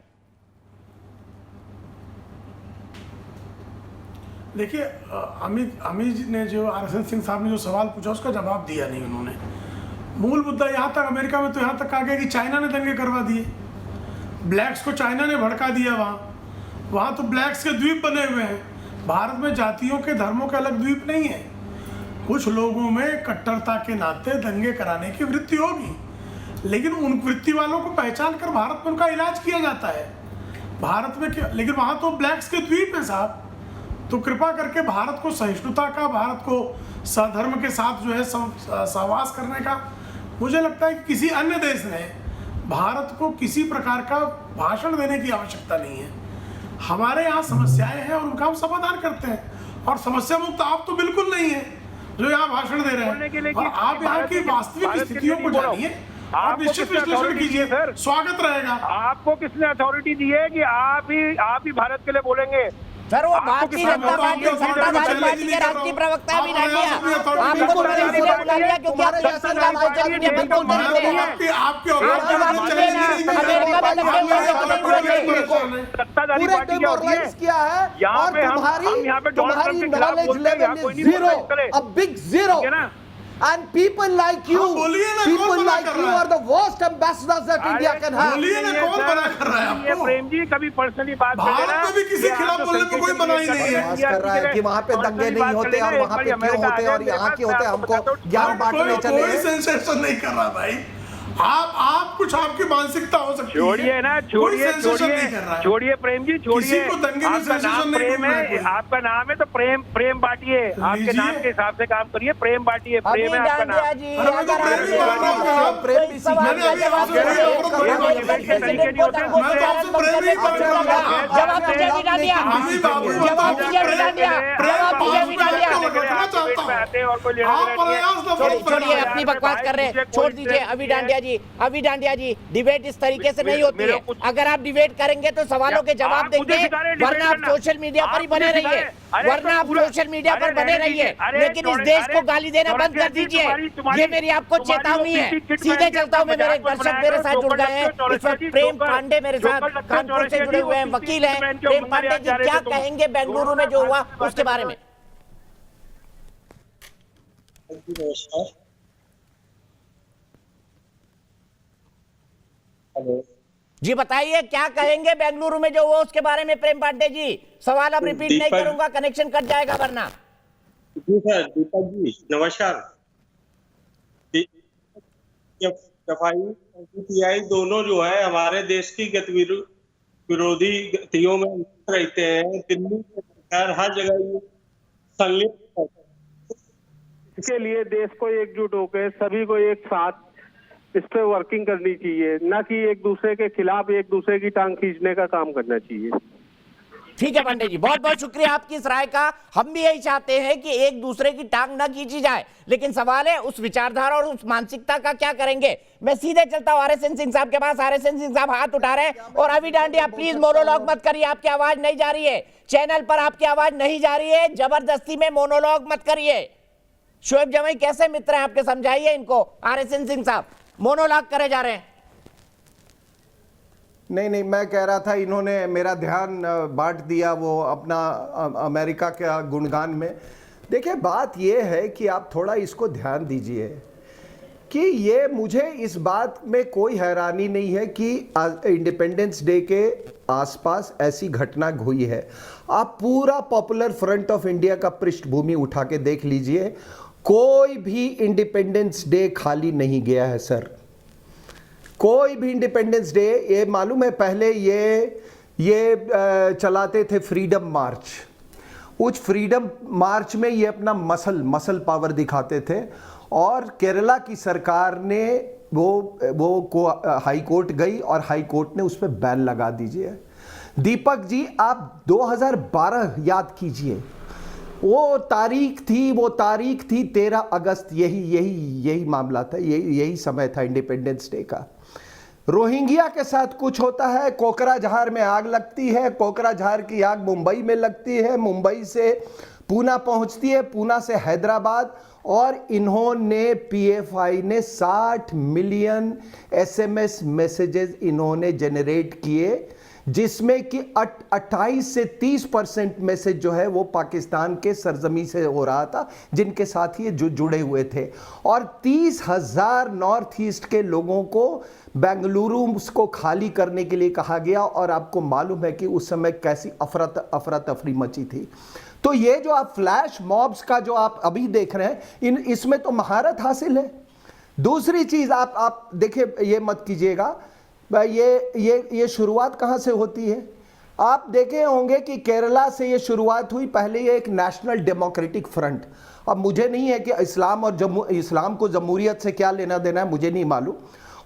देखिए अमित ने जो आरएसएस सिंह साहब ने जो सवाल पूछा उसका जवाब दिया नहीं उन्होंने। मूल मुद्दा यहाँ तक अमेरिका में तो यहाँ तक आ गया कि चाइना ने दंगे करवा दिए, ब्लैक्स को चाइना ने भड़का दिया। वहाँ तो ब्लैक्स के द्वीप बने हुए हैं। भारत में जातियों के धर्मों के अलग द्वीप नहीं है। कुछ लोगों में कट्टरता के नाते दंगे कराने की वृत्ति होगी, लेकिन उन वृत्ति वालों को पहचान कर भारत में उनका इलाज किया जाता है। भारत में क्या, लेकिन वहाँ तो ब्लैक्स के द्वीप है साहब। तो कृपा करके भारत को सहिष्णुता का, भारत को सधर्म के साथ जो है सहवास करने का, मुझे लगता है कि किसी अन्य देश ने भारत को किसी प्रकार का भाषण देने की आवश्यकता नहीं है। हमारे यहाँ समस्याएं हैं और उनका हम समाधान करते हैं, और समस्या मुक्त आप तो बिल्कुल नहीं है जो यहाँ भाषण दे रहे हैं। और आप यहाँ की वास्तविक स्थितियों को जानिए, आप निश्चित विश्लेषण कीजिए, स्वागत रहेगा। आपको किसने अथॉरिटी दी है कि आप ही भारत के लिए बोलेंगे? सर वो भारतीय जनता पार्टी सत्ताधारी पार्टी के राष्ट्रीय प्रवक्ता भी नहीं लिया आपको तो इसलिए बुला लिया क्योंकि आप सोशल मीडिया बंद कर देते हैं। पूरे डिमोरलाइज किया है और तुम्हारी knowledge level is zero, a big zero. And people like you are the worst ambassadors that India can have. बोलिए ना, कौन मना कर रहा है आपको? प्रेम जी कभी पर्सनली बात भारत में भी किसी के खिलाफ बोलने में कोई मनाही नहीं है। बात कर रहा है कि वहाँ पे दंगे नहीं होते और वहाँ पे क्यों होते हैं और यहाँ क्यों होते हैं, हमको ज्ञान बांटने चले। कोई सेंसेशन नहीं कर रहा भाई, आप कुछ आपकी मानसिकता हो सकती है। छोड़िए ना, छोड़िए प्रेम जी, छोड़िए। आपका नाम प्रेम है, आपका नाम है तो प्रेम बांटिए, आपके नाम के हिसाब से काम करिए, प्रेम बांटिए। प्रेम है आपका नाम। छोड़िए अपनी बकवास कर रहे हैं, छोड़ दीजिए। अभी डांडिया जी डिबेट इस तरीके से नहीं होती है। अगर आप डिबेट करेंगे तो सवालों के जवाब देंगे, वरना आप सोशल मीडिया पर ही बने रहिए, लेकिन इस देश को गाली देना बंद कर दीजिए। ये मेरी आपको चेतावनी है। सीधे चलता हूँ मैं, मेरे दर्शक मेरे साथ जुड़ गए हैं इस वक्त। प्रेम पांडे मेरे साथ कानपुर से जुड़े हुए हैं, वकील हैं। प्रेम पांडे जी क्या कहेंगे बेंगलुरु में जो हुआ उसके बारे में? जी बताइए क्या कहेंगे बेंगलुरु में जो हुआ उसके बारे में प्रेम पांडे जी? सवाल अब रिपीट नहीं करूंगा, कनेक्शन कट जाएगा वरना। जी सर, दीपक जी नमस्कार। पीटीआई दोनों जो है हमारे देश की विरोधी गतियों में रहते हैं। दिल्ली हर जगह संलिप्त इसके लिए देश को एकजुट होकर सभी को एक साथ इस पे वर्किंग करनी चाहिए, ना कि एक दूसरे के खिलाफ एक दूसरे की टांग खींचने का काम करना चाहिए। ठीक है पांडे जी, बहुत बहुत शुक्रिया आपकी इस राय का। हम भी यही चाहते हैं कि एक दूसरे की टांग ना खींची जाए, लेकिन सवाल है उस विचारधारा और उस मानसिकता का क्या करेंगे। मैं सीधे चलता हूं RSN सिंह साहब के पास। RSN सिंह साहब हाथ उठा रहे हैं। और अभी डांडिया प्लीज मोनोलॉग मत करिए, आपकी आवाज नहीं जा रही है, चैनल पर आपकी आवाज नहीं जा रही है, जबरदस्ती में मोनोलॉग मत करिए। शोएब जमाई कैसे मित्र हैं आपके, समझाइए इनको। RSN सिंह साहब मोनोलॉग करे जा रहे हैं। नहीं, मैं कह रहा था इन्होंने मेरा ध्यान बांट दिया वो अपना अमेरिका के गुणगान में। देखिए बात ये है कि आप थोड़ा इसको ध्यान दीजिए कि ये मुझे इस बात में कोई हैरानी नहीं है कि इंडिपेंडेंस डे के आसपास ऐसी घटना हुई है। आप पूरा पॉपुलर फ्रंट ऑफ इंडिया का पृष्ठभूमि उठा के देख लीजिए, कोई भी इंडिपेंडेंस डे खाली नहीं गया है सर। कोई भी इंडिपेंडेंस डे, ये मालूम है पहले ये चलाते थे फ्रीडम मार्च। उस फ्रीडम मार्च में ये अपना मसल पावर दिखाते थे और केरला की सरकार ने वो हाई कोर्ट गई और हाई कोर्ट ने उस पर बैन लगा दीजिए। दीपक जी आप 2012 याद कीजिए, वो तारीख थी 13 अगस्त। यही मामला था, यही समय था इंडिपेंडेंस डे का। रोहिंग्या के साथ कुछ होता है, कोकराझार में आग लगती है, कोकराझार की आग मुंबई में लगती है, मुंबई से पूना पहुंचती है, पूना से हैदराबाद, और इन्होंने PFI ने 60 मिलियन SMS मैसेजेस इन्होंने जनरेट किए, जिसमें कि 28 से 30% मैसेज जो है वो पाकिस्तान के सरजमी से हो रहा था, जिनके साथ ये जुड़े हुए थे। और 30,000 नॉर्थ ईस्ट के लोगों को बेंगलुरु को खाली करने के लिए कहा गया। और आपको मालूम है कि उस समय कैसी अफरा तफरी मची थी। तो ये जो आप फ्लैश मॉब्स का जो आप अभी देख रहे हैं, इसमें तो महारत हासिल है। दूसरी चीज आप देखिए, ये मत कीजिएगा, ये शुरुआत कहाँ से होती है? आप देखे होंगे कि केरला से ये शुरुआत हुई। पहले ये एक नेशनल डेमोक्रेटिक फ्रंट, अब मुझे नहीं है कि इस्लाम को जमहूरियत से क्या लेना देना है, मुझे नहीं मालूम।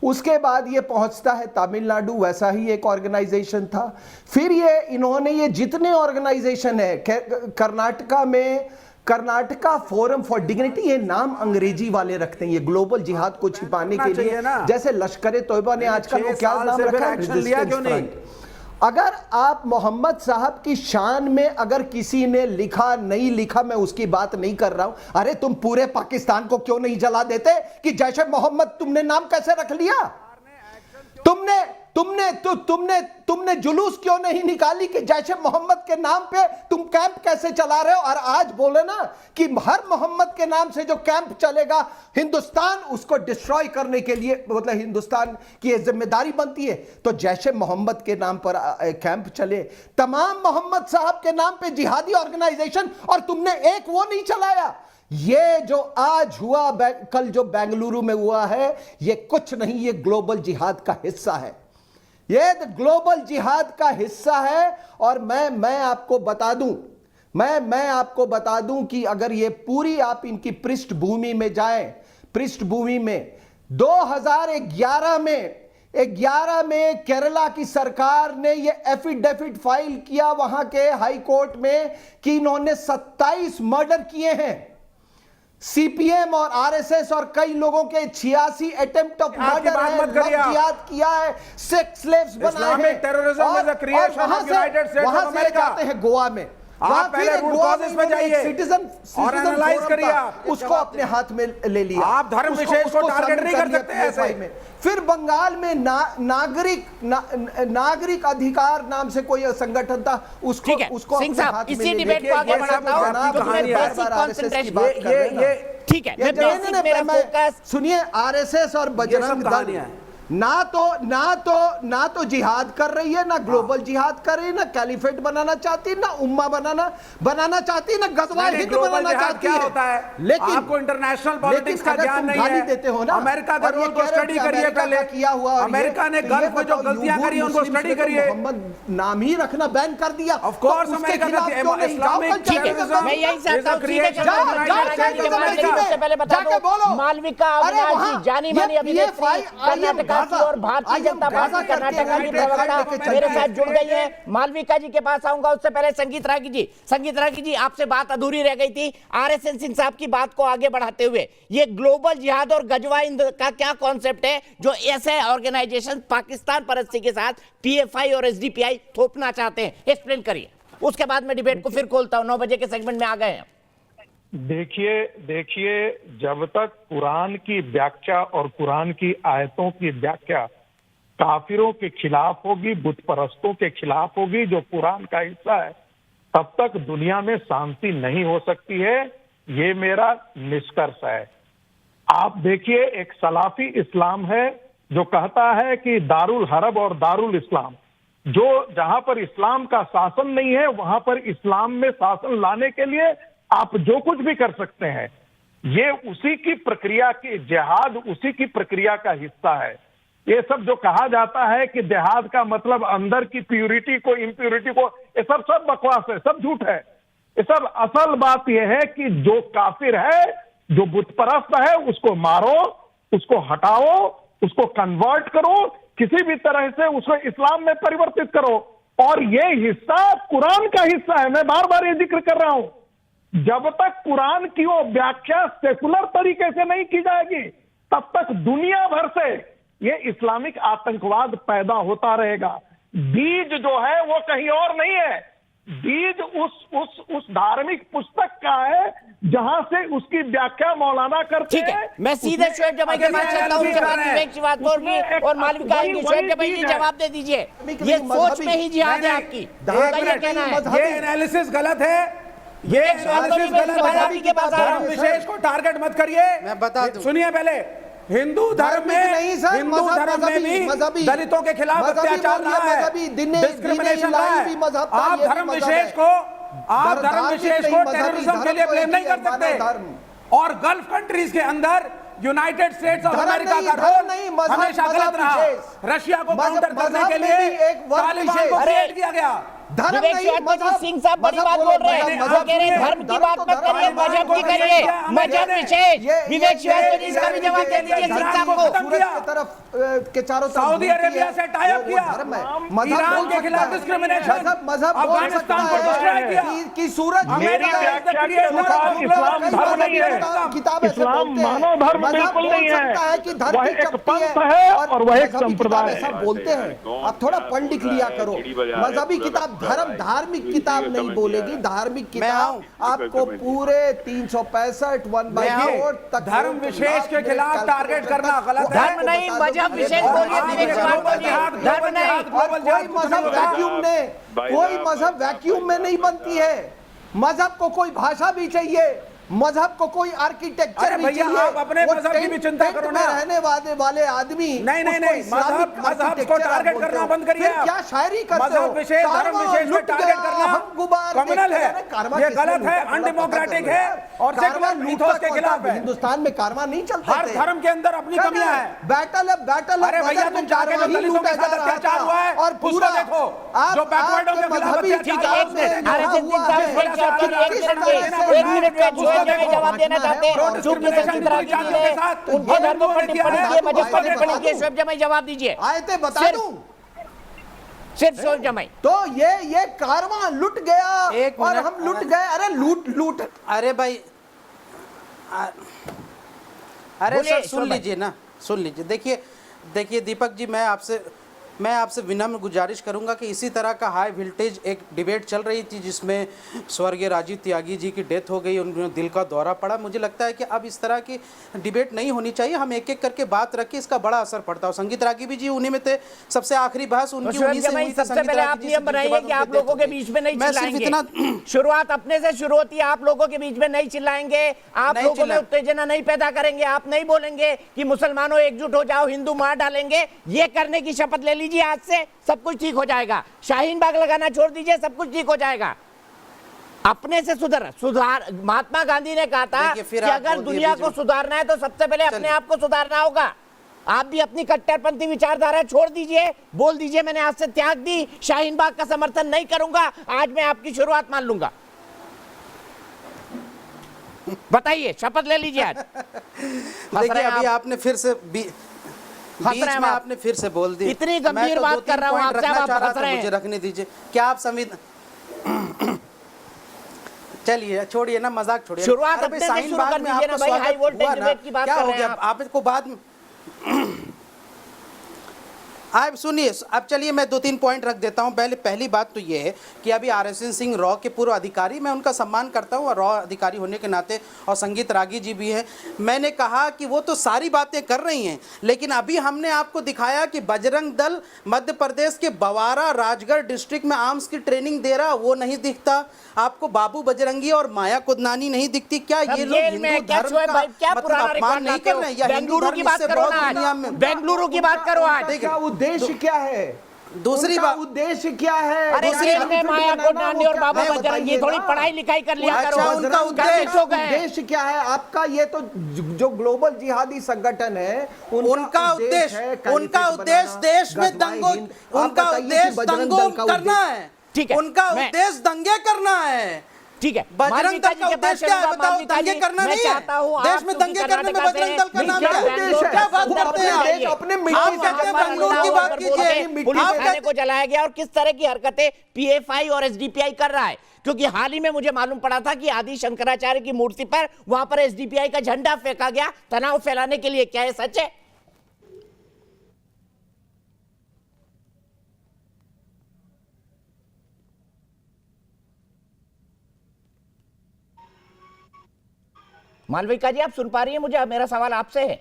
उसके बाद ये पहुंचता है तमिलनाडु, वैसा ही एक ऑर्गेनाइजेशन था। फिर इन्होंने ये जितने ऑर्गेनाइजेशन है, कर्नाटका में कर्नाटका फोरम फॉर डिग्निटी, ये नाम अंग्रेजी वाले रखते हैं, ये ग्लोबल जिहाद को छिपाने के लिए। जैसे लश्कर-ए-तोयबा ने आजकल वो क्या नाम रखा है, अगर आप मोहम्मद साहब की शान में अगर किसी ने लिखा नहीं लिखा, मैं उसकी बात नहीं कर रहा हूं। अरे तुम पूरे पाकिस्तान को क्यों नहीं जला देते कि जैश ए मोहम्मद तुमने नाम कैसे रख लिया? तुमने जुलूस क्यों नहीं निकाली कि जैश ए मोहम्मद के नाम पे तुम कैंप कैसे चला रहे हो? और आज बोले ना कि हर मोहम्मद के नाम से जो कैंप चलेगा हिंदुस्तान उसको डिस्ट्रॉय करने के लिए, मतलब हिंदुस्तान की जिम्मेदारी बनती है। तो जैश ए मोहम्मद के नाम पर कैंप चले, तमाम मोहम्मद साहब के नाम पे जिहादी ऑर्गेनाइजेशन, और तुमने एक वो नहीं चलाया। ये जो आज हुआ, कल जो बेंगलुरु में हुआ है, ये कुछ नहीं, ये ग्लोबल जिहाद का हिस्सा है। ये ग्लोबल जिहाद का हिस्सा है। और मैं आपको बता दूं, मैं आपको बता दूं कि अगर ये पूरी आप इनकी पृष्ठभूमि में जाएं, पृष्ठभूमि में 2011 में केरला की सरकार ने ये एफिडेविट फाइल किया वहां के हाई कोर्ट में कि इन्होंने 27 मर्डर किए हैं। सीपीएम और आरएसएस और कई लोगों के 86 अटेम्प्ट ऑफ मर्डर किया है, सेक्स स्लेव्स बनाए हैं, वहां से जाते हैं गोवा में, आप पहले रूट कॉजेस में जाइए सिटीजन और एनालाइज करिए, उसको अपने हाथ में ले लिया। आप धर्म विशेष को टारगेट नहीं कर सकते ऐसे में। फिर बंगाल में नागरिक अधिकार नाम से कोई संगठन था, उसको सिंह साहब इसी डिबेट को आगे बढ़ाता हूं। सुनिए, आरएसएस और बजरंग दल ना तो जिहाद कर रही है, ना ग्लोबल जिहाद कर रही है, ना कैलिफेट बनाना चाहती, ना उम्मा बनाना चाहती, ना गजवा हिंद बनाना चाहती है। होता है लेकिन आपको इंटरनेशनल पॉलिटिक्स का ज्ञान नहीं है। देते हो ना, अमेरिका का रोल को स्टडी करिए पहले, किया हुआ अमेरिका ने गल्फ में जो गलतियां करी उनको स्टडी करिए। मोहम्मद नाम ही रखना बैन कर दिया। ऑफ कोर्स अमेरिका ने इस्लामिक टेररिज्म, मैं यही चाहता हूं जाके बोलो, मालविका अविनाश जानी मानी अभिनेत्री कर्नाटक और भारतीय जनता पार्टी कर्नाटक की प्रवक्ता मेरे साथ जुड़ गई है। मालविका जी के पास आऊंगा, उससे पहले संगीत रागी जी आपसे बात अधूरी रह गई थी। आरएसएन सिंह साहब की बात को आगे बढ़ाते हुए, ये ग्लोबल जिहाद और गजवा हिंद का क्या कॉन्सेप्ट है जो ऐसे ऑर्गेनाइजेशन पाकिस्तान परस्ती के साथ पीएफआई और एसडीपीआई थोपना चाहते हैं? एक्सप्लेन करिए, उसके बाद मैं डिबेट को फिर खोलता हूं। 9 बजे के सेगमेंट में आ गए हैं। देखिए जब तक कुरान की व्याख्या और कुरान की आयतों की व्याख्या काफिरों के खिलाफ होगी, बुत परस्तों के खिलाफ होगी जो कुरान का हिस्सा है, तब तक दुनिया में शांति नहीं हो सकती है। ये मेरा निष्कर्ष है। आप देखिए, एक सलाफी इस्लाम है जो कहता है कि दारुल हरब और दारुल इस्लाम, जो जहां पर इस्लाम का शासन नहीं है वहां पर इस्लाम में शासन लाने के लिए आप जो कुछ भी कर सकते हैं। ये उसी की प्रक्रिया की जिहाद, उसी की प्रक्रिया का हिस्सा है। ये सब जो कहा जाता है कि जिहाद का मतलब अंदर की प्यूरिटी को, इम्प्यूरिटी को, ये सब बकवास है, सब झूठ है। ये सब असल बात यह है कि जो काफिर है, जो बुत परस्त है, उसको मारो, उसको हटाओ, उसको कन्वर्ट करो, किसी भी तरह से उसको इस्लाम में परिवर्तित करो। और ये हिस्सा कुरान का हिस्सा है। मैं बार बार ये जिक्र कर रहा हूं, जब तक कुरान की वो व्याख्या सेकुलर तरीके से नहीं की जाएगी तब तक दुनिया भर से ये इस्लामिक आतंकवाद पैदा होता रहेगा। बीज जो है वो कहीं और नहीं है, बीज उस धार्मिक पुस्तक का है जहां से उसकी व्याख्या मौलाना करते हैं। मैं सीधे शोएब जमाई के पास चलता हूं, उसके बाद विवेक श्रीवास्तव भी और मालविका आएंगी। शोएब जमाई जी जवाब दे दीजिए, ये सोच में ही जिहाद है आपकी, ये एनालिसिस गलत है, ये एनालिसिस गलत है। धर्म विशेष को टारगेट मत करिए। मैं बता दूं, सुनिए पहले, हिंदू धर्म में भी दलितों के खिलाफ अत्याचार रहा है, डिस्क्रिमिनेशन रहा है। आप धर्म विशेष को टेररिज्म के लिए ब्लेम नहीं कर सकते। और गल्फ कंट्रीज के अंदर यूनाइटेड स्टेट्स ऑफ अमेरिका का रोल हमेशा गलत रहा। रशिया को काउंटर करने के लिए तालिबान को क्रिएट किया गया। धर्म विवेक नहीं, चौधरी सिंह साहब बड़ी बात बोल रहे हैं। वो कह रहे हैं धर्म की बात मत करिए, मजहब की करिए, मजहब विशेष। विवेक चौधरी इसका भी जवाब दे दीजिए सिंह साहब को। सूरज की तरफ के चारों तरफ सऊदी अरेबिया से टाई अप किया, धर्म है, ईरान के खिलाफ डिस्क्रिमिनेशन, अफगानिस्तान को डिस्ट्रॉय किया कि सूरज मेरी व्याख्या के अनुसार इस्लाम धर्म नहीं है, इस्लाम मानव धर्म बिल्कुल नहीं है, वह एक पंथ है और वह एक संप्रदाय है। बोलते हैं आप थोड़ा पढ़ लिख लिया करो। मजहबी किताब धर्म धार्मिक किताब नहीं बोलेगी, धार्मिक किताब आपको पूरे 365 1/4 तक धर्म विशेष के खिलाफ टारगेट करना गलत है। धर्म नहीं, मजहब विशेष बोलिए, धर्म नहीं। कोई मजहब वैक्यूम में, कोई मजहब वैक्यूम में नहीं बनती है। मजहब को कोई भाषा भी चाहिए, मजहब को कोई आर्किटेक्चर भी चाहिए। आप अपने मजहब की भी चिंता करो ना। रहने वाले आदमी नहीं, मजहब को टारगेट करना बंद करिए। क्या शायरी करते हो? मजहब विशेष, धर्म विशेष में टारगेट करना क्रिमिनल है, ये गलत है, अनडेमोक्रेटिक है और सेकुलर ईथोस के खिलाफ है। हिंदुस्तान में कारवा नहीं चलते। हर धर्म के अंदर अपनी कमियां हैं। बैटल अरे भैया तुम जाके जो दलितों के साथ अत्याचार हुआ है और पूरा देखो, जो बैकवर्डों के खिलाफ जवाब देना चाहते हैं, उनके धर्म पर टिप्पणी किए, मजहब पर टिप्पणी किए, शोएब जमाई जवाब दीजिए। आयते बता दूं, सिर्फ शोएब जमाई। तो ये कारवां लुट गया और हम लुट गए। अरे लूट, अरे भाई, अरे सर सुन लीजिए ना, सुन लीजिए। देखिए दीपक जी, मैं आपसे विनम्र गुजारिश करूंगा कि इसी तरह का हाई वोल्टेज एक डिबेट चल रही थी जिसमें स्वर्गीय राजीव त्यागी जी की डेथ हो गई, उन्हें दिल का दौरा पड़ा। मुझे लगता है कि अब इस तरह की डिबेट नहीं होनी चाहिए, हम एक एक करके बात रखें, इसका बड़ा असर पड़ता है। संगीत रागी भी जी उन्हीं में थे, सबसे आखिरी बहस उनकी उन्हीं से हुई थी। सबसे पहले आप नियम बनाइए कि आप लोगों के बीच में नहीं चिल्लाएंगे। शुरुआत अपने से शुरू होती है, आप लोगों के बीच में नहीं चिल्लाएंगे, आप लोगों में उत्तेजना नहीं पैदा करेंगे, आप नहीं बोलेंगे कि मुसलमानों एकजुट हो जाओ, हिंदू मार डालेंगे। ये करने की शपथ ले लीजिए आज से, सब कुछ ठीक हो जाएगा। शाहीन बाग लगाना छोड़ दीजिए, सब कुछ ठीक हो जाएगा। अपने से सुधार। महात्मा गांधी ने कहा था कि अगर दुनिया को सुधारना है तो सबसे पहले अपने आप को सुधारना होगा। आप भी अपनी कट्टरपंथी विचारधारा छोड़ दीजिए, बोल दीजिए मैंने आज से त्याग दी, शाहीन बाग का समर्थन नहीं करूंगा, आज मैं आपकी शुरुआत मान लूंगा। बताइए, शपथ ले लीजिए आज। देखिए अभी आपने फिर से बीच में आपने फिर से बोल दी। इतनी गंभीर बात कर रहा हूं आपसे, आप हंस रहे हैं। मुझे रखने दीजिए। क्या आप चलिए छोड़िए ना, मजाक छोड़िए। शुरुआत अपने से शुरू कर दीजिए ना भाई, हाई वोल्टेज डिबेट की बात कर रहे हैं आप इसको बाद में। आप सुनिए, अब चलिए मैं 2-3 पॉइंट रख देता हूं। पहली बात तो ये है कि अभी RSN सिंह रॉ के पूर्व अधिकारी, मैं उनका सम्मान करता हूं और रॉ अधिकारी होने के नाते, और संगीत रागी जी भी हैं। मैंने कहा कि वो तो सारी बातें कर रही हैं, लेकिन अभी हमने आपको दिखाया कि बजरंग दल मध्य प्रदेश के बवारा राजगढ़ डिस्ट्रिक्ट में आर्म्स की ट्रेनिंग दे रहा, वो नहीं दिखता आपको। बाबू बजरंगी और माया कुदनानी नहीं दिखती। क्या ये लोग हिंदू धर्म का मतलब अपमान नहीं कर रहे हैं? या हिंदू धर्म से बहुत दुनिया में। बेंगलुरु की बात करो आज। उद्देश्य क्या है? दूसरी बात, उद्देश्य क्या है? अरे में माया कोडनानी और बाबा बजरंगी थोड़ी पढ़ाई लिखाई कर लिया करो। उनका उद्देश्य क्या है आपका? ये तो जो ग्लोबल जिहादी संगठन है, उनका उद्देश्य देश में दंगों, उनका उद्देश्य दंगों करना है। ठीक है, उनका उद्देश्य दंगे करना है। ठीक है, बजरंग दल का उद्देश्य क्या है बताओ? दंगे करना नहीं है। देश में दंगे करने में बजरंग दल का नाम क्या है? क्या बात करते हैं आप? अपने आप कहते हैं बेंगलुरु की बात कीजिए। पुलिस थाने को जलाया गया और किस तरह की हरकतें PFI और SDPI कर रहा है, क्योंकि हाल ही में मुझे मालूम पड़ा था कि आदि शंकराचार्य की मूर्ति पर वहां पर SDPI का झंडा फेंका गया तनाव फैलाने के लिए। क्या ये सच है? मालविका जी, आप सुन पा रही हैं मुझे? मेरा सवाल आपसे है।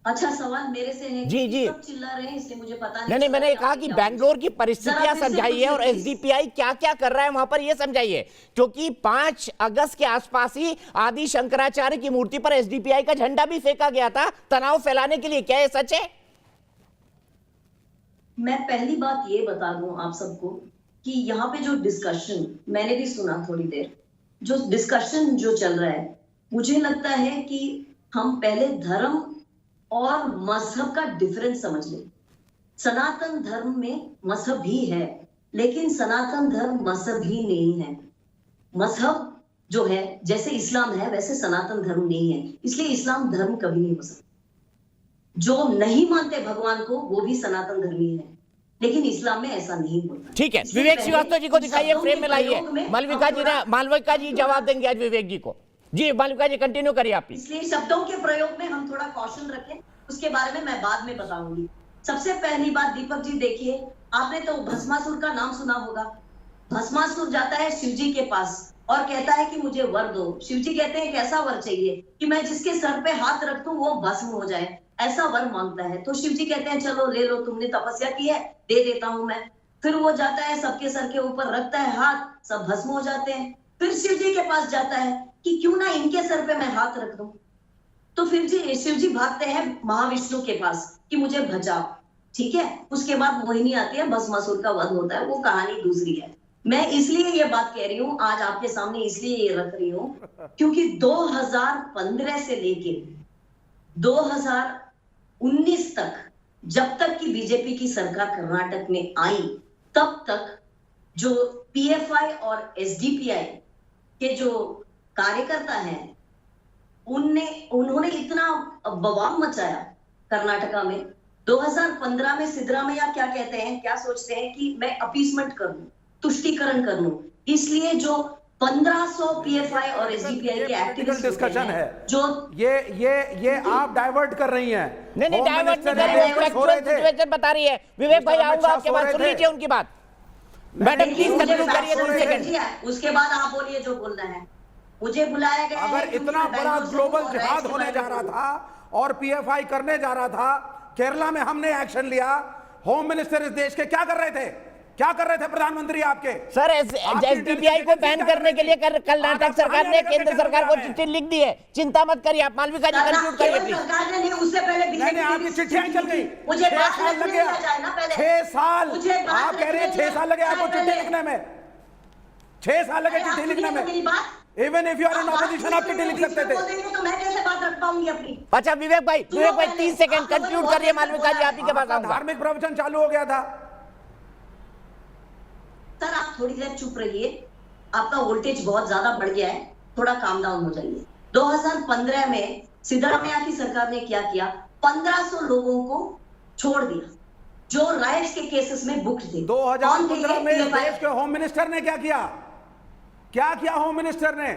अच्छा, सवाल मेरे से है? जी जी, सब चिल्ला रहे हैं इसलिए मुझे पता नहीं। मैंने कहा कि बेंगलोर की परिस्थितियां समझाइए और SDPI क्या क्या कर रहा है वहां पर, ये समझाइए। क्योंकि 5 अगस्त के आसपास ही आदि शंकराचार्य की मूर्ति पर SDPI का झंडा भी फेंका गया था तनाव फैलाने के लिए। क्या ये सच है? मैं पहली बात ये बता दूं आप सबको कि यहाँ पे जो डिस्कशन मैंने भी सुना थोड़ी देर, जो डिस्कशन जो चल रहा है, मुझे लगता है कि हम पहले धर्म और मजहब का डिफरेंस समझ लें। सनातन धर्म में मजहब भी है, लेकिन सनातन धर्म मजहब ही नहीं है। मजहब जो है जैसे इस्लाम है वैसे सनातन धर्म नहीं है, इसलिए इस्लाम धर्म कभी नहीं हो सकता। जो नहीं मानते भगवान को वो भी सनातन धर्मी है, लेकिन इस्लाम में ऐसा नहीं होता। ठीक है, विवेक श्रीवास्तव जी को दिखाइए, फ्रेम में लाइए। मालविका जी जवाब देंगे आज विवेक जी को। जी मालविका जी कंटिन्यू करिए आप। इसलिए शब्दों के प्रयोग में हम थोड़ा कॉशन रखें, उसके बारे में मैं बाद में बताऊंगी। सबसे पहली बात दीपक जी देखिए, आपने तो भस्मासुर का नाम सुना होगा। भस्मासुर जाता है शिव जी के पास और कहता है कि मुझे वर दो। शिव जी कहते हैं कैसा वर चाहिए कि मैं जिसके सर पे हाथ रख दूं वो भस्म हो जाए, ऐसा वर मांगता है। तो शिव जी कहते हैं चलो ले लो, तुमने तपस्या की है, दे देता हूं मैं। फिर वो जाता है, सबके सर के ऊपर रखता है हाथ, सब भस्म हो जाते हैं। फिर शिव जी के पास जाता है कि क्यों ना इनके सर पे मैं हाथ रख दूं। तो फिर शिव जी भागते हैं महाविष्णु के पास कि मुझे बचाओ। ठीक है, उसके बाद मोहिनी आती है, भस्मासुर का वध होता है, वो कहानी दूसरी है। मैं इसलिए ये बात कह रही हूँ आज आपके सामने, इसलिए ये रख रही हूँ क्योंकि 2015 से लेके 2019 तक, जब तक की बीजेपी की सरकार कर्नाटक में आई, तब तक जो पीएफआई और एसडीपीआई के जो कार्यकर्ता हैं उन्होंने इतना बवाल मचाया कर्नाटका में। 2015 में सिद्धरामैया क्या कहते हैं, क्या सोचते हैं कि मैं अपीसमेंट कर लूं, तुष्टीकरण कर लूं, इसलिए जो 1500 पीएफआई और एसडीपीआई के एक्टिविस्ट डिस्कशन है जो ये आप डाइवर्ट कर रही हैं। नहीं डाइवर्ट नहीं कर रही, फैक्चुअल सिचुएशन बता रही है। विवेक भाई आऊंगा आपके बाद, सुन लीजिए उनकी बात। मैडम प्लीज कंटिन्यू करिए 3 सेकंड। उसके बाद आप बोलिए जो बोलना है। मुझे बुलाया गया। अगर इतना बड़ा ग्लोबल जिहाद होने जा रहा था और पीएफआई करने जा रहा था, केरला में हमने एक्शन लिया। होम मिनिस्टर इस देश के क्या कर रहे थे, क्या कर रहे थे प्रधानमंत्री आपके? सर एसडीपीआई को बैन करने के लिए कर्नाटक सरकार ने केंद्र सरकार को चिट्ठी लिख दी है। चिंता मत करिए आप। मालविका जी कंक्लूड करिए प्लीज। सरकार ने नहीं, उससे पहले मैंने आपकी चिट्ठियां चल गई, मुझे 6 साल लगे। 6 साल आप कह रहे हैं 6 साल लगे आपको चिट्ठी लिखने में, 6 साल लगे चिट्ठी लिखने में। Even if you are in opposition आप चिट्ठी लिख सकते थे। तो मैं कैसे बात रख पाऊंगी अपनी? अच्छा विवेक भाई 3 सेकंड कंक्लूड करिए। मालविका जी आप ही के पास आऊंगा। धार्मिक प्रवचन चालू हो गया था। सर आप थोड़ी देर चुप रहिए, आपका वोल्टेज बहुत ज्यादा बढ़ गया है, थोड़ा काम डाउन हो जाइए। 2015 में सिद्धरामैया की सरकार ने क्या किया, 1500 लोगों को छोड़ दिया जो राइट्स के केसेस में बुक्ड थे। 2015 में देश के होम मिनिस्टर ने क्या किया, क्या किया होम मिनिस्टर ने?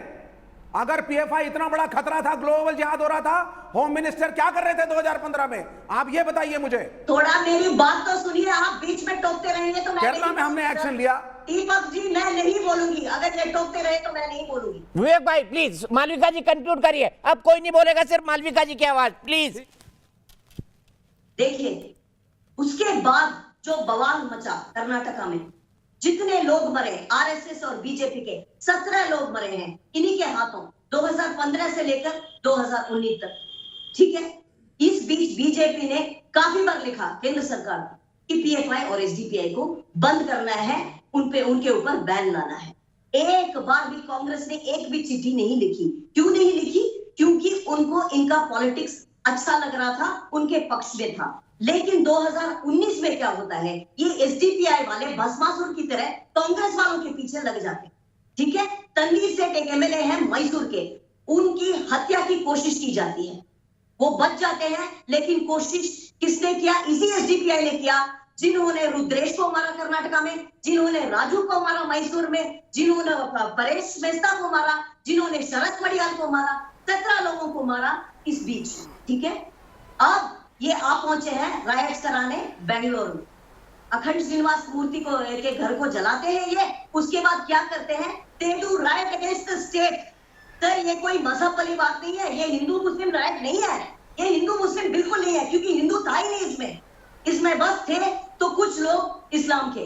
अगर पीएफआई इतना बड़ा खतरा था, ग्लोबल जिहाद हो रहा था, होम मिनिस्टर क्या कर रहे थे 2015 में? आप ये बताइए मुझे। थोड़ा मेरी बात तो सुनिए, आप बीच में टोकते रहेंगे तो मैं केरला में हमने एक्शन लिया। दीपक जी मैं नहीं बोलूंगी, अगर ये टोकते रहे तो मैं नहीं बोलूंगी। विवेक भाई प्लीज, मालविका जी कंक्लूड करिए। अब कोई नहीं बोलेगा, सिर्फ मालविका जी की आवाज प्लीज। देखिए उसके बाद जो बवाल मचा कर्नाटका में, जितने लोग मरे, आरएसएस और बीजेपी के 17 लोग मरे हैं इन्हीं के हाथों, 2015 से लेकर 2019 तक। ठीक है, इस बीच बीजेपी ने काफी बार लिखा केंद्र सरकार कि पीएफआई और एसडीपीआई को बंद करना है, उनके ऊपर बैन लाना है। एक बार भी कांग्रेस ने एक भी चिट्ठी नहीं लिखी। क्यों नहीं लिखी? क्योंकि उनको इनका पॉलिटिक्स अच्छा लग रहा था, उनके पक्ष में था। लेकिन 2019 में क्या होता है, ये एसडीपीआई वाले भस्मासुर की तरह कांग्रेस वालों के पीछे लग जाते हैं। ठीक है, तनवीर सेठ एक एमएलए हैं मैसूर के, उनकी हत्या की कोशिश की जाती है, वो बच जाते हैं। लेकिन कोशिश किसने किया? इसी एसडीपीआई ने किया, जिन्होंने रुद्रेश को मारा कर्नाटका में, जिन्होंने राजू को मारा मैसूर में, जिन्होंने परेश मेहता को मारा, जिन्होंने शरद वड़ियाल को मारा, 17 लोगों को मारा इस बीच। ठीक है, अब ये आप पहुंचे हैं राइट्स कराने बेंगलुरु में। अखंड श्रीनिवास मूर्ति को के घर को जलाते हैं ये, उसके बाद क्या करते हैं, they do right against the state. Sir ये कोई मजहब वाली बात नहीं है, ये हिंदू मुस्लिम राइट नहीं है, ये हिंदू मुस्लिम बिल्कुल नहीं है, क्योंकि हिंदू था ही नहीं इसमें बस थे तो कुछ लोग इस्लाम के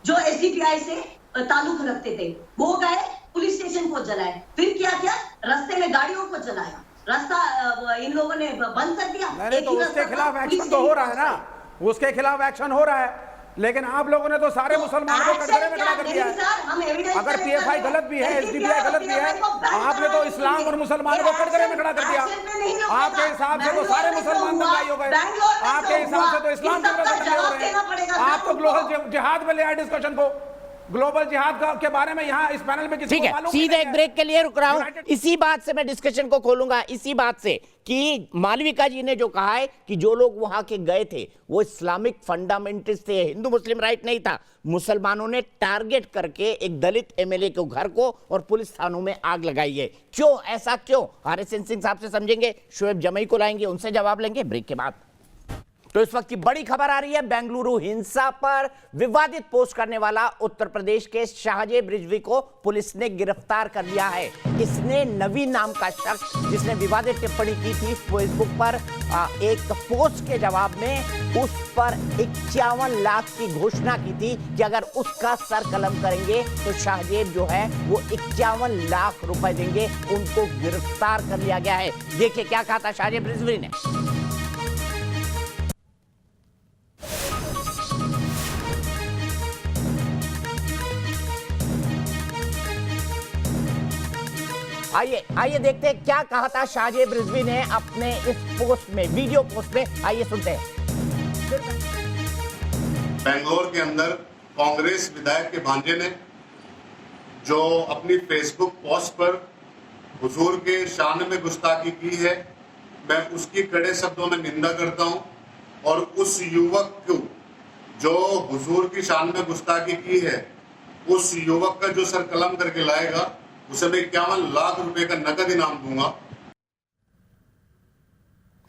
जो एसडीपीआई से ताल्लुक रखते थे, वो गए पुलिस स्टेशन को जलाए। फिर क्या किया, रास्ते में गाड़ियों को जलाया, रास्ता इन लोगों ने बंद कर दिया। तो उसके खिलाफ एक्शन तो हो रहा है ना, उसके खिलाफ एक्शन हो रहा है। लेकिन आप लोगों ने तो सारे मुसलमानों को कटघरे में खड़ा कर दिया है। अगर पीएफआई गलत भी है, एसडीपीआई गलत भी है, आपने तो इस्लाम और मुसलमानों को कटघरे में खड़ा कर दिया। आपके हिसाब से तो सारे मुसलमान दंगाई हो गए, आपके हिसाब से तो इस्लाम के विरोध दंगे हो रहे हैं। आप तो ग्लोबल जिहाद में ले आए डिस्कशन को, ग्लोबल जिहाद के बारे में यहाँ इस पैनल में किसी ठीक है, सीधे एक ब्रेक के लिए रुक रहा हूं। इसी बात से मैं डिस्कशन को खोलूंगा, इसी बात से कि मालविका जी ने जो कहा है कि जो लोग वहां के गए थे वो इस्लामिक फंडामेंटलिस्ट थे, हिंदू मुस्लिम राइट नहीं था। मुसलमानों ने टारगेट करके एक दलित एमएलए के घर को और पुलिस थानों में आग लगाई है। क्यों, ऐसा क्यों? RSN सिंह साहब से समझेंगे, शोएब जमई को लाएंगे, उनसे जवाब लेंगे ब्रेक के बाद। तो इस वक्त की बड़ी खबर आ रही है, बेंगलुरु हिंसा पर विवादित पोस्ट करने वाला उत्तर प्रदेश के शाहजेब रिजवी को पुलिस ने गिरफ्तार कर लिया है। इसने नवीन नाम का शख्स, जिसने विवादित टिप्पणी की थी फेसबुक पर एक पोस्ट के जवाब में, उस पर 51 लाख की घोषणा की थी कि अगर उसका सर कलम करेंगे तो शाहजेब जो है वो 51 लाख रुपए देंगे। उनको गिरफ्तार कर लिया गया है। देखिए क्या कहा था शाहजेब रिजवी ने। आइए देखते हैं क्या कहा था शाहजेब रिजवी ने अपने इस पोस्ट में, वीडियो पोस्ट में। आइए सुनते हैं। बेंगलोर के अंदर कांग्रेस विधायक के भांजे ने जो अपनी फेसबुक पोस्ट पर हुजूर के शान में गुस्ताखी की है, मैं उसकी कड़े शब्दों में निंदा करता हूं। और उस युवक को जो हुजूर की शान में गुस्ताखी की है, उस युवक का जो सर कलम करके लाएगा उसे मैं 51 लाख रुपए का नकद इनाम दूंगा।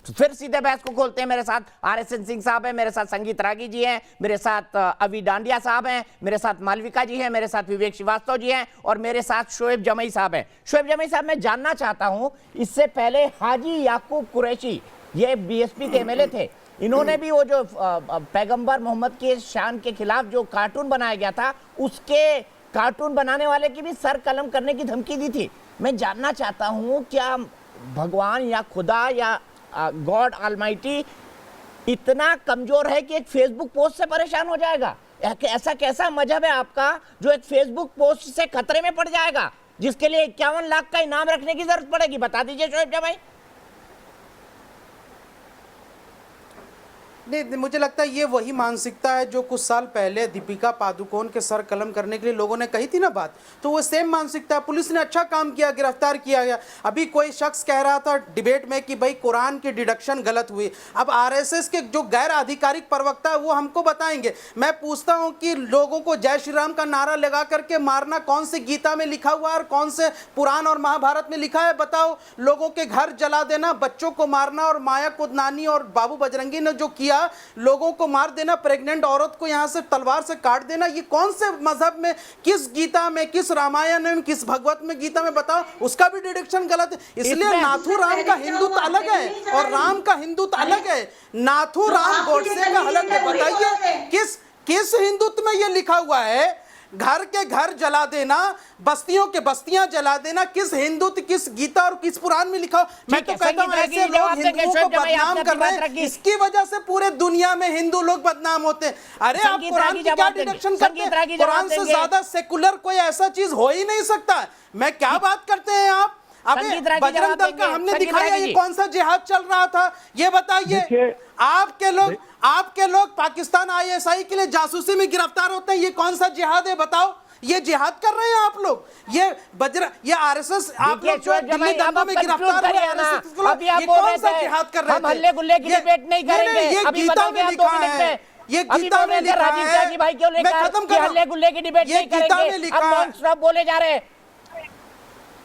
तो फिर सीधे बहस को खोलते हैं। मेरे साथ RSN सिंह साहब हैं, मेरे साथ संगीत रागी जी हैं, मेरे साथ अवी डांडिया साहब हैं, मेरे साथ मालविका जी हैं, मेरे साथ विवेक श्रीवास्तव जी हैं और मेरे साथ शोएब जमई साहब हैं। शोएब जमई साहब, मैं जानना चाहता हूं, इससे पहले हाजी याकूब कुरैशी, ये BSP के MLA थे, इन्होंने भी वो जो पैगंबर मोहम्मद के शान के खिलाफ जो कार्टून बनाया गया था, उसके कार्टून बनाने वाले की भी सर कलम करने की धमकी दी थी। मैं जानना चाहता हूं, क्या भगवान या खुदा या गॉड ऑलमाइटी इतना कमजोर है कि एक फेसबुक पोस्ट से परेशान हो जाएगा? ऐसा कैसा मजहब है आपका जो एक फेसबुक पोस्ट से खतरे में पड़ जाएगा, जिसके लिए 51 लाख का इनाम रखने की जरूरत पड़ेगी? बता दीजिए शोएब जमई। नहीं, मुझे लगता है ये वही मानसिकता है जो कुछ साल पहले दीपिका पादुकोण के सर कलम करने के लिए लोगों ने कही थी ना बात, तो वो सेम मानसिकता है। पुलिस ने अच्छा काम किया, गिरफ्तार किया गया। अभी कोई शख्स कह रहा था डिबेट में कि भाई कुरान की डिडक्शन गलत हुई। अब RSS के जो गैर आधिकारिक प्रवक्ता है वो हमको बताएंगे। मैं पूछता हूं कि लोगों को जय श्री राम का नारा लगा करके मारना कौन से गीता में लिखा हुआ है और कौन से पुराण और महाभारत में लिखा है? बताओ। लोगों के घर जला देना, बच्चों को मारना, और माया कुदनानी और बाबू बजरंगी ने जो किया, लोगों को मार देना, प्रेग्नेंट औरत को यहां से तलवार से काट देना, ये कौन से मजहब में, किस गीता में, किस रामायण में, किस भगवत में, गीता में? बताओ। उसका भी डिडक्शन गलत है। इसलिए नाथू राम का हिंदुत्व अलग है और राम का हिंदुत्व अलग है। नाथू राम गोडसे का अलग है। बताइए किस हिंदुत्व में ये लिखा हुआ है? घर के घर जला देना, बस्तियों के बस्तियां जला देना, किस हिंदुत्व, किस गीता और किस पुराण में लिखा? मैं तो कहता हूं ऐसे लोग हिंदुओं को बदनाम कर रहे हैं, इसकी वजह से पूरे दुनिया में हिंदू लोग बदनाम होते हैं। अरे आप कुरान की क्या डिडक्शन करते हैं? कुरान से ज्यादा सेकुलर कोई ऐसा चीज हो ही नहीं सकता। मैं क्या बात करते हैं आप? अबे बजरंग दल का हमने दिखाया, ये कौन सा जिहाद चल रहा था? ये बताइए। आपके लोग पाकिस्तान ISI के लिए जासूसी में गिरफ्तार होते हैं, ये कौन सा जिहाद है? बताओ। ये जिहाद कर रहे हैं आप लोग। ये RSS, आप लोग जो दिल्ली दंगों में गिरफ्तार हुए RSS, ये कौन सा जिहाद कर रहे थे? हम हल्ले गुल्ले की डिबेट नहीं करेंगे। ये गीता में लिखा है, ये गीता में लिखा है। भाई क्यों लेकर हल्ले गुल्ले की डिबेट नहीं करेंगे? अब नॉन स्टॉप बोले जा रहे हैं।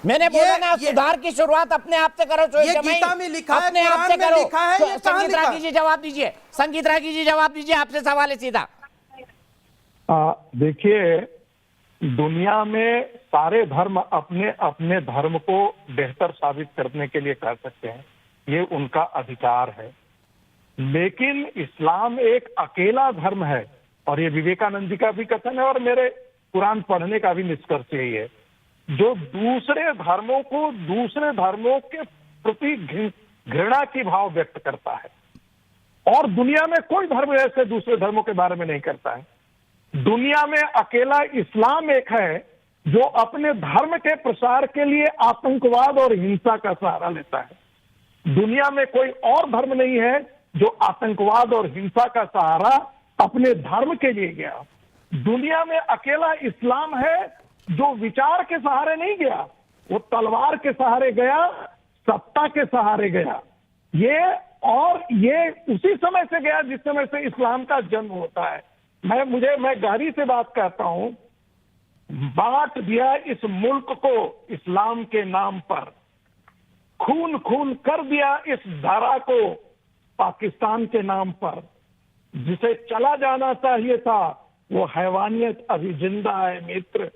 मैंने बोला ना, सुधार की शुरुआत अपने आप से करो। ये गीता में लिखा है, अपने आप से करो। संगीत रागी जी जवाब दीजिए। संगीत रागी जी जवाब दीजिए, आपसे सवाल है सीधा। देखिए, दुनिया में सारे धर्म अपने अपने धर्म को बेहतर साबित करने के लिए कर सकते हैं, ये उनका अधिकार है। लेकिन इस्लाम एक अकेला धर्म है, और ये विवेकानंद जी का भी कथन है और मेरे कुरान पढ़ने का भी निष्कर्ष यही है, जो दूसरे धर्मों को दूसरे धर्मों के प्रति घृणा की भाव व्यक्त करता है और दुनिया में कोई धर्म ऐसे दूसरे धर्मों के बारे में नहीं करता है। दुनिया में अकेला इस्लाम एक है जो अपने धर्म के प्रसार के लिए आतंकवाद और हिंसा का सहारा लेता है। दुनिया में कोई और धर्म नहीं है जो आतंकवाद और हिंसा का सहारा अपने धर्म के लिए गया। दुनिया में अकेला इस्लाम है जो विचार के सहारे नहीं गया, वो तलवार के सहारे गया, सत्ता के सहारे गया। ये उसी समय से गया जिस समय से इस्लाम का जन्म होता है। मैं गहरी से बात कहता हूं, बांट दिया इस मुल्क को इस्लाम के नाम पर, खून खून कर दिया इस धारा को पाकिस्तान के नाम पर। जिसे चला जाना चाहिए था वो हैवानियत अभी जिंदा है मित्र,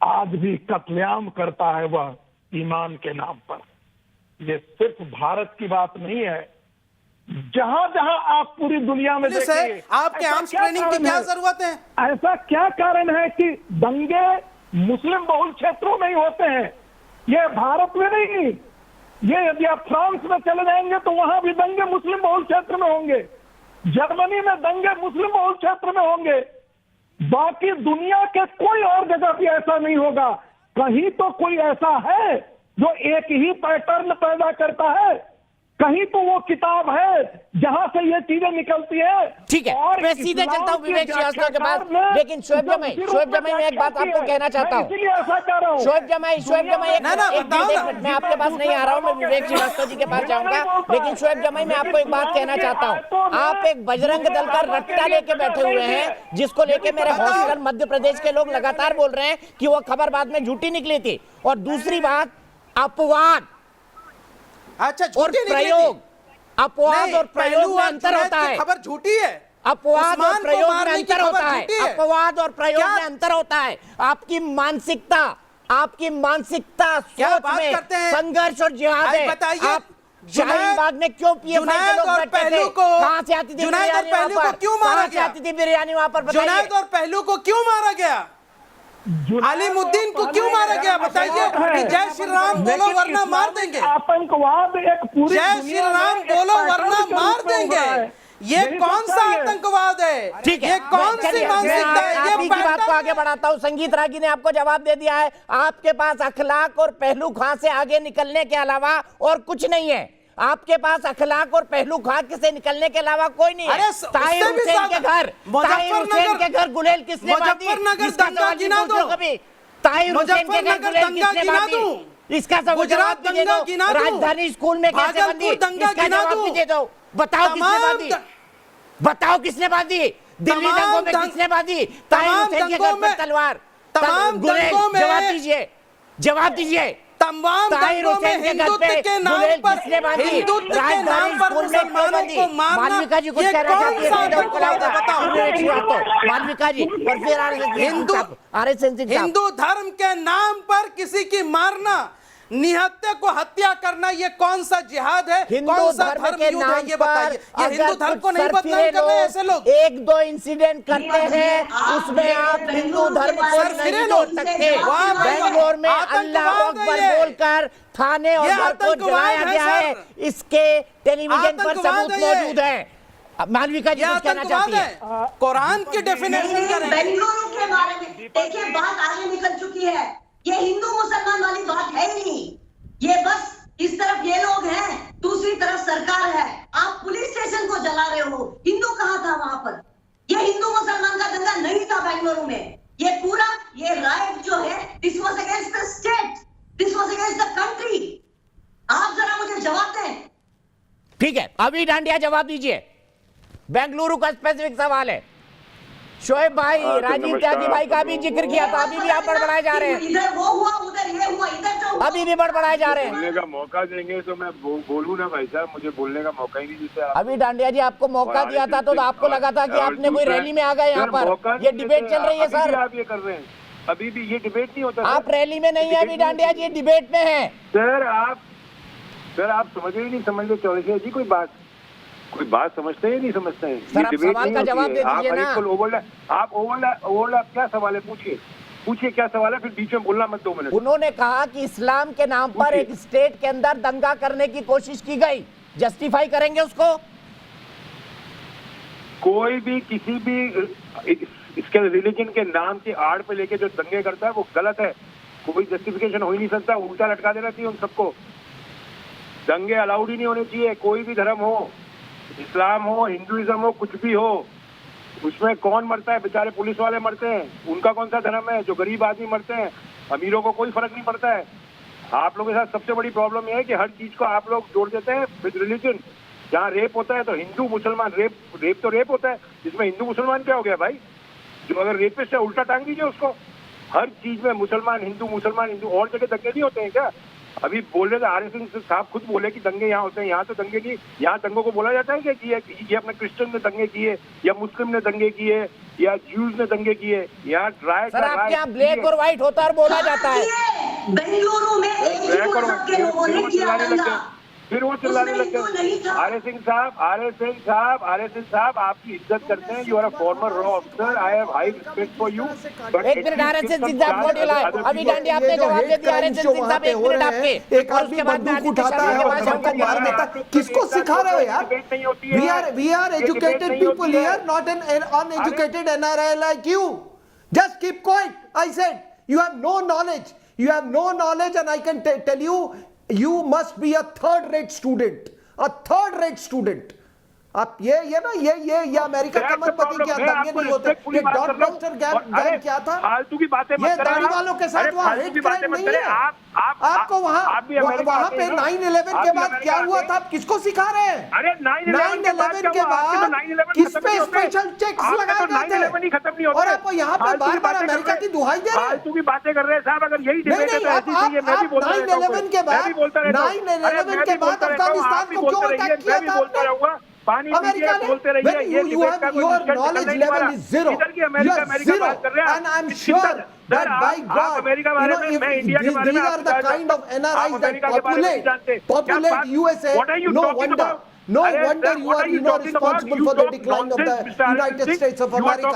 आज भी कत्लेआम करता है वह ईमान के नाम पर। ये सिर्फ भारत की बात नहीं है, जहां जहां आप पूरी दुनिया में देखिए, आपके आर्म्स ट्रेनिंग की क्या जरूरत है? ऐसा क्या कारण है कि दंगे मुस्लिम बहुल क्षेत्रों में ही होते हैं? ये भारत में नहीं, ये यदि आप फ्रांस में चले जाएंगे तो वहां भी दंगे मुस्लिम बहुल क्षेत्र में होंगे, जर्मनी में दंगे मुस्लिम बहुल क्षेत्र में होंगे, बाकी दुनिया के कोई और जगह भी ऐसा नहीं होगा। कहीं तो कोई ऐसा है जो एक ही पैटर्न पैदा करता है, कहीं तो वो किताब है जहां से ये चीजें निकलती है। ठीक है, मैं सीधे चलता हूं विवेक श्रीवास्तव के पास, लेकिन शोएब जमाई मैं एक बात आपको कहना चाहता हूं। शोएब जमाई मैं आपके पास नहीं आ रहा हूं, मैं विवेक श्रीवास्तव जी के पास जाऊंगा, लेकिन शोएब जमाई मैं आपको एक बात कहना चाहता हूं। आप एक बजरंग दल का रट्टा लेके बैठे हुए हैं, जिसको लेके मेरे हॉस्टल मध्य प्रदेश के लोग लगातार बोल रहे हैं कि वो खबर बाद में झूठी निकली थी। और दूसरी बात, अपवाद और प्रयोग, अपवाद और प्रयोग में अंतर होता है। खबर झूठी है, अपवाद और प्रयोग में अंतर होता है। अपवाद और प्रयोग में अंतर होता है। आपकी मानसिकता सोच में संघर्ष और जिहाद है। बताइए, शाहीन बाग में क्यों पीएफआई के लोग बैठे थे? कहां से आती थी बिरयानी वहां पर? क्यों मारा गया? आती थी बिरयानी वहां पर? जुनैद और पहलू को क्यों मारा गया? अलीमुद्दीन को क्यों मारा गया? बताइए कि जय श्री राम बोलो वरना मार देंगे। आतंकवाद एक पूरी जय श्री राम बोलो वरना मार देंगे। ये कौन सा आतंकवाद है? ठीक है, ये कौन सी मानसिकता है? आप ही की बात को आगे बढ़ाता हूं। संगीत रागी ने आपको जवाब दे दिया है, आपके पास अखलाक और पहलू खां से आगे निकलने के अलावा और कुछ नहीं है। आपके पास अखलाक और पहलू खां से निकलने के अलावा कोई नहीं है। ताहिर हुसैन के घर गुलेल किसने बांधी? इसका जवाब गिना दो कभी। ताहिर हुसैन के घर गुलेल किसने बांधी? इसका जवाब भी दे दो। राजधानी स्कूल में कैसे बंदी? इसका जवाब भी दे दो। बताओ किसने बांधी? बताओ किसने बांधी? दिल्ली दंगों में किसने बांधी? ताहिर हुसैन के घर पर तलवार। जवाब दीजिए। ताहिर हुसैन के घर पे गुलेल किसने बांधी? राजधानी स्कूल में क्यों बांधी? मालविका जी कुछ कहना चाहती है? मालविका जी और फिर हिंदू धर्म के नाम पर किसी की मारना, निहत्थे को हत्या करना, ये कौन सा जिहाद है? कौन सा धर्म युद्ध है? ये बताइए। ये हिंदू धर्म को नहीं बदनाम कर रहे ऐसे लोग? एक दो इंसिडेंट करते हैं, उसमें आप हिंदू धर्म को नहीं जोड़ सकते। बेंगलोर में अल्लाह अकबर बोलकर थाने और घर को जलाया गया है, इसके टेलीविजन पर सबूत मौजूद है। मालविका जी कुछ कहना चाहती है? कुरान की डेफिनेशन करें। बेंगलुरु के बारे में देखिए, बात आगे निकल चुकी है। ये हिंदू मुसलमान वाली बात है ही नहीं। ये बस इस तरफ ये लोग हैं, दूसरी तरफ सरकार है। आप पुलिस स्टेशन को जला रहे हो, हिंदू कहां था वहां पर? ये हिंदू मुसलमान का दंगा नहीं था बेंगलुरु में। ये पूरा ये राइट जो है, this was against the state, this was against the country. आप जरा मुझे जवाब दें। ठीक है, अभी डांडिया जवाब दीजिए। बेंगलुरु का स्पेसिफिक सवाल है। शोएब भाई, राजीव त्यागी भाई का भी जिक्र किया था, अभी भी आप बड़बड़ाए जा रहे हैं। इधर वो हुआ, उधर ये हुआ, इधर जो अभी भी बड़बड़ाए जा रहे हैं। बोलने का मौका देंगे तो मैं बोलूं ना भाई साहब, मुझे बोलने का मौका ही नहीं देते। अभी डांडिया जी आपको मौका दिया था तो आपको लगा था कि आपने कोई रैली में आ गए यहाँ पर। ये डिबेट चल रही है सर। आप ये कर रहे हैं, अभी भी ये डिबेट नहीं होता। आप रैली में नहीं है अभी डांडिया जी, डिबेट में है। सर आप समझ ही नहीं समझते चौरसिया जी, कोई बात समझते हैं नहीं समझते हैं। सर आप सवाल का जवाब दे दीजिए ना। आप ओवरलैप क्या सवाल है? पूछिए क्या सवाल है, फिर बीच में बोलना मत 2 मिनट। उन्होंने कहा कि इस्लाम के नाम पर एक स्टेट के अंदर दंगा करने की कोशिश की गई, जस्टिफाई करेंगे उसको? कोई भी किसी भी इसके रिलीजन के नाम की आड़ पे लेके जो दंगे करता है वो गलत है, कोई जस्टिफिकेशन हो ही नहीं सकता, उल्टा लटका देना चाहिए उन सबको। दंगे अलाउड ही नहीं होने चाहिए, कोई भी धर्म हो, इस्लाम हो, हिंदुइज्म हो, कुछ भी हो। उसमें कौन मरता है? बेचारे पुलिस वाले मरते हैं, उनका कौन सा धर्म है? जो गरीब आदमी मरते हैं, अमीरों को कोई फर्क नहीं पड़ता है। आप लोगों के साथ सबसे बड़ी प्रॉब्लम यह है कि हर चीज को आप लोग जोड़ देते हैं विद रिलीजन। जहाँ रेप होता है तो हिंदू मुसलमान, रेप तो रेप होता है, इसमें हिंदू मुसलमान क्या हो गया भाई? जो अगर रेपिस्ट है उल्टा टांग दीजिए उसको। हर चीज में मुसलमान हिंदू, और जगह दंगे नहीं होते हैं क्या? अभी बोल रहे थे आरएसएस साहब खुद बोले कि दंगे यहाँ होते हैं, यहाँ तो दंगे नहीं। यहाँ दंगों को बोला जाता है कि ये अपने क्रिश्चियन ने दंगे किए, या मुस्लिम ने दंगे किए, या ज्यूज ने दंगे किए। यहाँ ट्राई सर आपके यहाँ ब्लैक और व्हाइट होता है और बोला जाता है। बेंगलुरु में एक ही मजहब के लोगों ने किया दंगा, फिर वो चिल्लाने लग गए। आर एस सिंह साहब आपकी इज्जत करते हैं। यू आर अ फॉर्मर रॉ officer, I have high respect for you. एक मिनट आरएसएस सिंह साहब को दिलाए, अभी डांडी आपने जवाब दे दिया। आरएसएस सिंह साहब एक मिनट आपके, एक आदमी बंदूक उठाता है और सबको मार देता। किसको सिखा रहे हो यार? We are educated people here, not an uneducated NRI like you. Just keep quiet, I said you have no knowledge and I can tell you must be a third rate student. आप ये ना ये America का मत बताइए क्या दंगे नहीं होते। ये डॉक्टर गैन क्या था? फालतू की बातें मत ये दाढ़ी वालों के साथ वहाँ हेट क्राइम नहीं है। आपको वहाँ पे 9/11 के बाद क्या हुआ था? आप किसको सिखा रहे हैं? अरे 9/11 के बाद किस पे स्पेशल चेक्स लगाए गए थे? और आपको यहाँ पे बार-बार अमेरिका की दुहाई दे रहे हैं। फालतू की बातें कर रहे हैं साहब। अगर यही डिबेट है तो ऐसी चाहिए। मैं भी बोलता रहता हूं। 9/11 के बाद अफगानिस्तान को क्यों अटैक किया था आपने? अमेरिका ने, your knowledge level is zero. You are zero, and I'm sure that by God, these are the kind of NRIs that populate USA. No wonder you are responsible for the decline of the United States of America.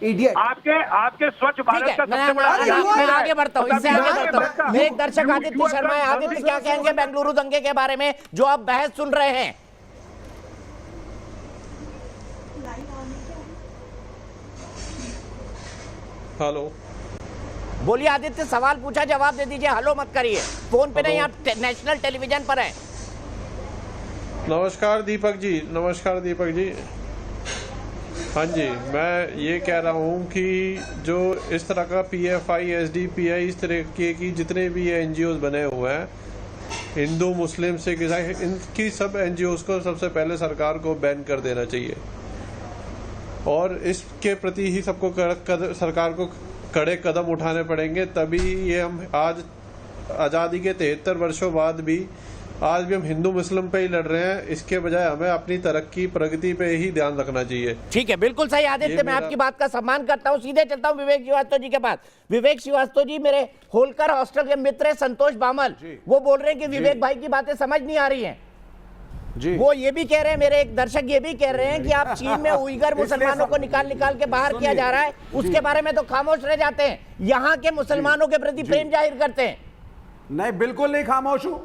Idiot. आपके स्वच्छ भारत का सबसे बड़ा। मैं आगे बढ़ता हूँ, इससे आगे बढ़ता हूँ। मेरे एक दर्शक आदित्य शर्मा है। आदित्य क्या कहेंगे बेंगलुरु दंगे के बारे में जो आप बहस सुन रहे हैं? हेलो, बोलिए आदित्य, सवाल पूछा जवाब दे दीजिए, हेलो मत करिए। फोन पे नहीं, आप नेशनल टेलीविजन पर हैं। नमस्कार दीपक जी। हाँ जी, मैं ये कह रहा हूँ कि जो इस तरह का PFI, SDPI, इस तरह की जितने भी NGOs बने हुए हैं, हिंदू, मुस्लिम, सिख, ईसाई, इनकी सब NGOs को सबसे पहले सरकार को बैन कर देना चाहिए। और इसके प्रति ही सबको सरकार को कड़े कदम उठाने पड़ेंगे, तभी ये हम आज आज़ादी के 73 वर्षों बाद भी आज भी हम हिंदू मुस्लिम पे ही लड़ रहे हैं। इसके बजाय हमें अपनी तरक्की प्रगति पे ही ध्यान रखना चाहिए। ठीक है, बिल्कुल सही आदित्य, मैं आपकी बात का सम्मान करता हूँ। सीधे चलता हूँ विवेक श्रीवास्तव जी के पास। विवेक श्रीवास्तव जी मेरे होलकर हॉस्टल के मित्र संतोष बामल, वो बोल रहे हैं कि विवेक भाई की बातें समझ नहीं आ रही है। वो ये भी कह रहे हैं, मेरे एक दर्शक ये भी कह रहे हैं कि आप चीन में उइगर मुसलमानों को निकाल के बाहर किया जा रहा है, उसके बारे में तो खामोश रह जाते हैं, यहाँ के मुसलमानों के प्रति प्रेम जाहिर करते हैं। नहीं, बिल्कुल नहीं खामोश हूं,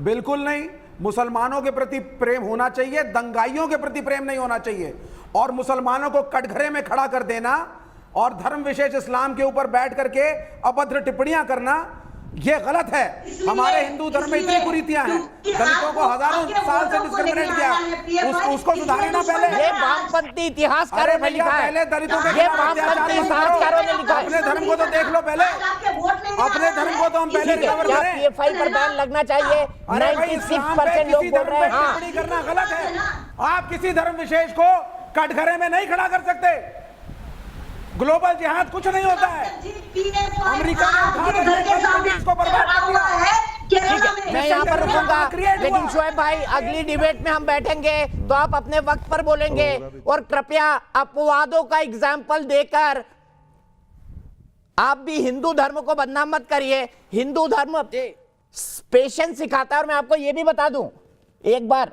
बिल्कुल नहीं। मुसलमानों के प्रति प्रेम होना चाहिए, दंगाइयों के प्रति प्रेम नहीं होना चाहिए। और मुसलमानों को कटघरे में खड़ा कर देना और धर्म विशेष इस्लाम के ऊपर बैठ करके अभद्र टिप्पणियां करना, ये गलत है। हमारे हिंदू धर्म में इतनी कुरीतियां हैं, दलितों को हजारों साल से डिस्क्रिमिनेट किया, उसको सुधारे ना पहले। ये वामपंथी इतिहासकारों ने लिखा है, पहले दलितों के ये वामपंथी इतिहासकारों ने लिखा है। अपने धर्म को तो देख लो पहले, अपने धर्म को तो हम पहले रिकवर करें। PFI पर बैन लगना चाहिए। 96% लोग बोल रहे हैं हाँ। टिप्पणी करना गलत है। आप किसी धर्म विशेष को कटघरे में नहीं खड़ा कर सकते। ग्लोबल जिहाद कुछ नहीं होता है। अमेरिका ने इसको बर्बाद कर दिया है। मैं यहाँ पर रुकूंगा, लेकिन शोएब भाई अगली डिबेट में हम बैठेंगे तो आप अपने वक्त पर बोलेंगे। और कृपया अपवादों का एग्जाम्पल देकर आप भी हिंदू धर्म को बदनाम मत करिए। हिंदू धर्म पेशेंस सिखाता है। और मैं आपको यह भी बता दूं, एक बार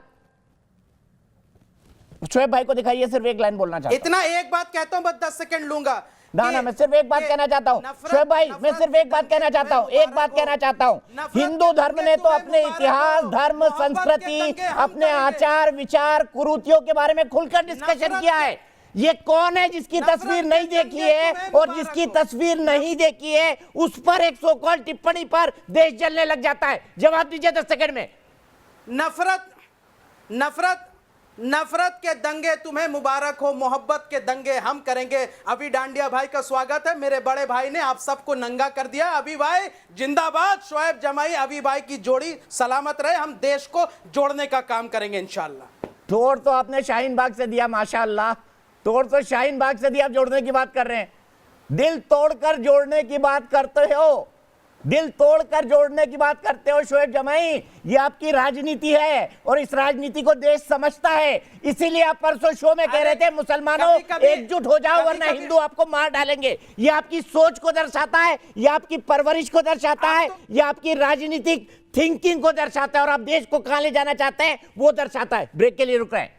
शोएब भाई को दिखाइए, सिर्फ एक लाइन बोलना चाहता हूं। इतना एक बात कहता हूं, बस 10 सेकंड लूंगा। ना ना, मैं सिर्फ एक बात कहना चाहता हूँ शोएब भाई, मैं सिर्फ एक बात कहना चाहता हूँ, एक बात कहना चाहता हूँ। हिंदू धर्म ने तो अपने इतिहास, धर्म, संस्कृति, अपने आचार विचार, कुरीतियों के बारे में खुलकर डिस्कशन किया है। ये कौन है जिसकी तस्वीर नहीं देखी है, और जिसकी तस्वीर नहीं देखी है उस पर एक सो कॉल्ड टिप्पणी पर देश जलने लग जाता है? जवाब दीजिए 10 सेकंड में। नफरत के दंगे तुम्हें मुबारक हो, मोहब्बत के दंगे हम करेंगे। अभी डांडिया भाई का स्वागत है, मेरे बड़े भाई ने आप सबको नंगा कर दिया। अभी भाई जिंदाबाद, शोएब जमाई अभी भाई की जोड़ी सलामत रहे, हम देश को जोड़ने का काम करेंगे इंशाल्लाह। तोड़ तो आपने शाहीन बाग से दिया, माशाअल्लाह, तोड़ तो शाहीन बाग से दिया, आप जोड़ने की बात कर रहे हैं। दिल तोड़कर जोड़ने की बात करते हो, दिल तोड़कर जोड़ने की बात करते हो शोएब जमाई। ये आपकी राजनीति है और इस राजनीति को देश समझता है। इसीलिए आप परसों शो में कह रहे थे मुसलमानों एकजुट हो जाओ वरना हिंदू आपको मार डालेंगे। ये आपकी सोच को दर्शाता है, ये आपकी परवरिश को दर्शाता है, ये आपकी राजनीतिक थिंकिंग को दर्शाता है, और आप देश को कहां ले जाना चाहते हैं वो दर्शाता है। ब्रेक के लिए रुक रहे हैं।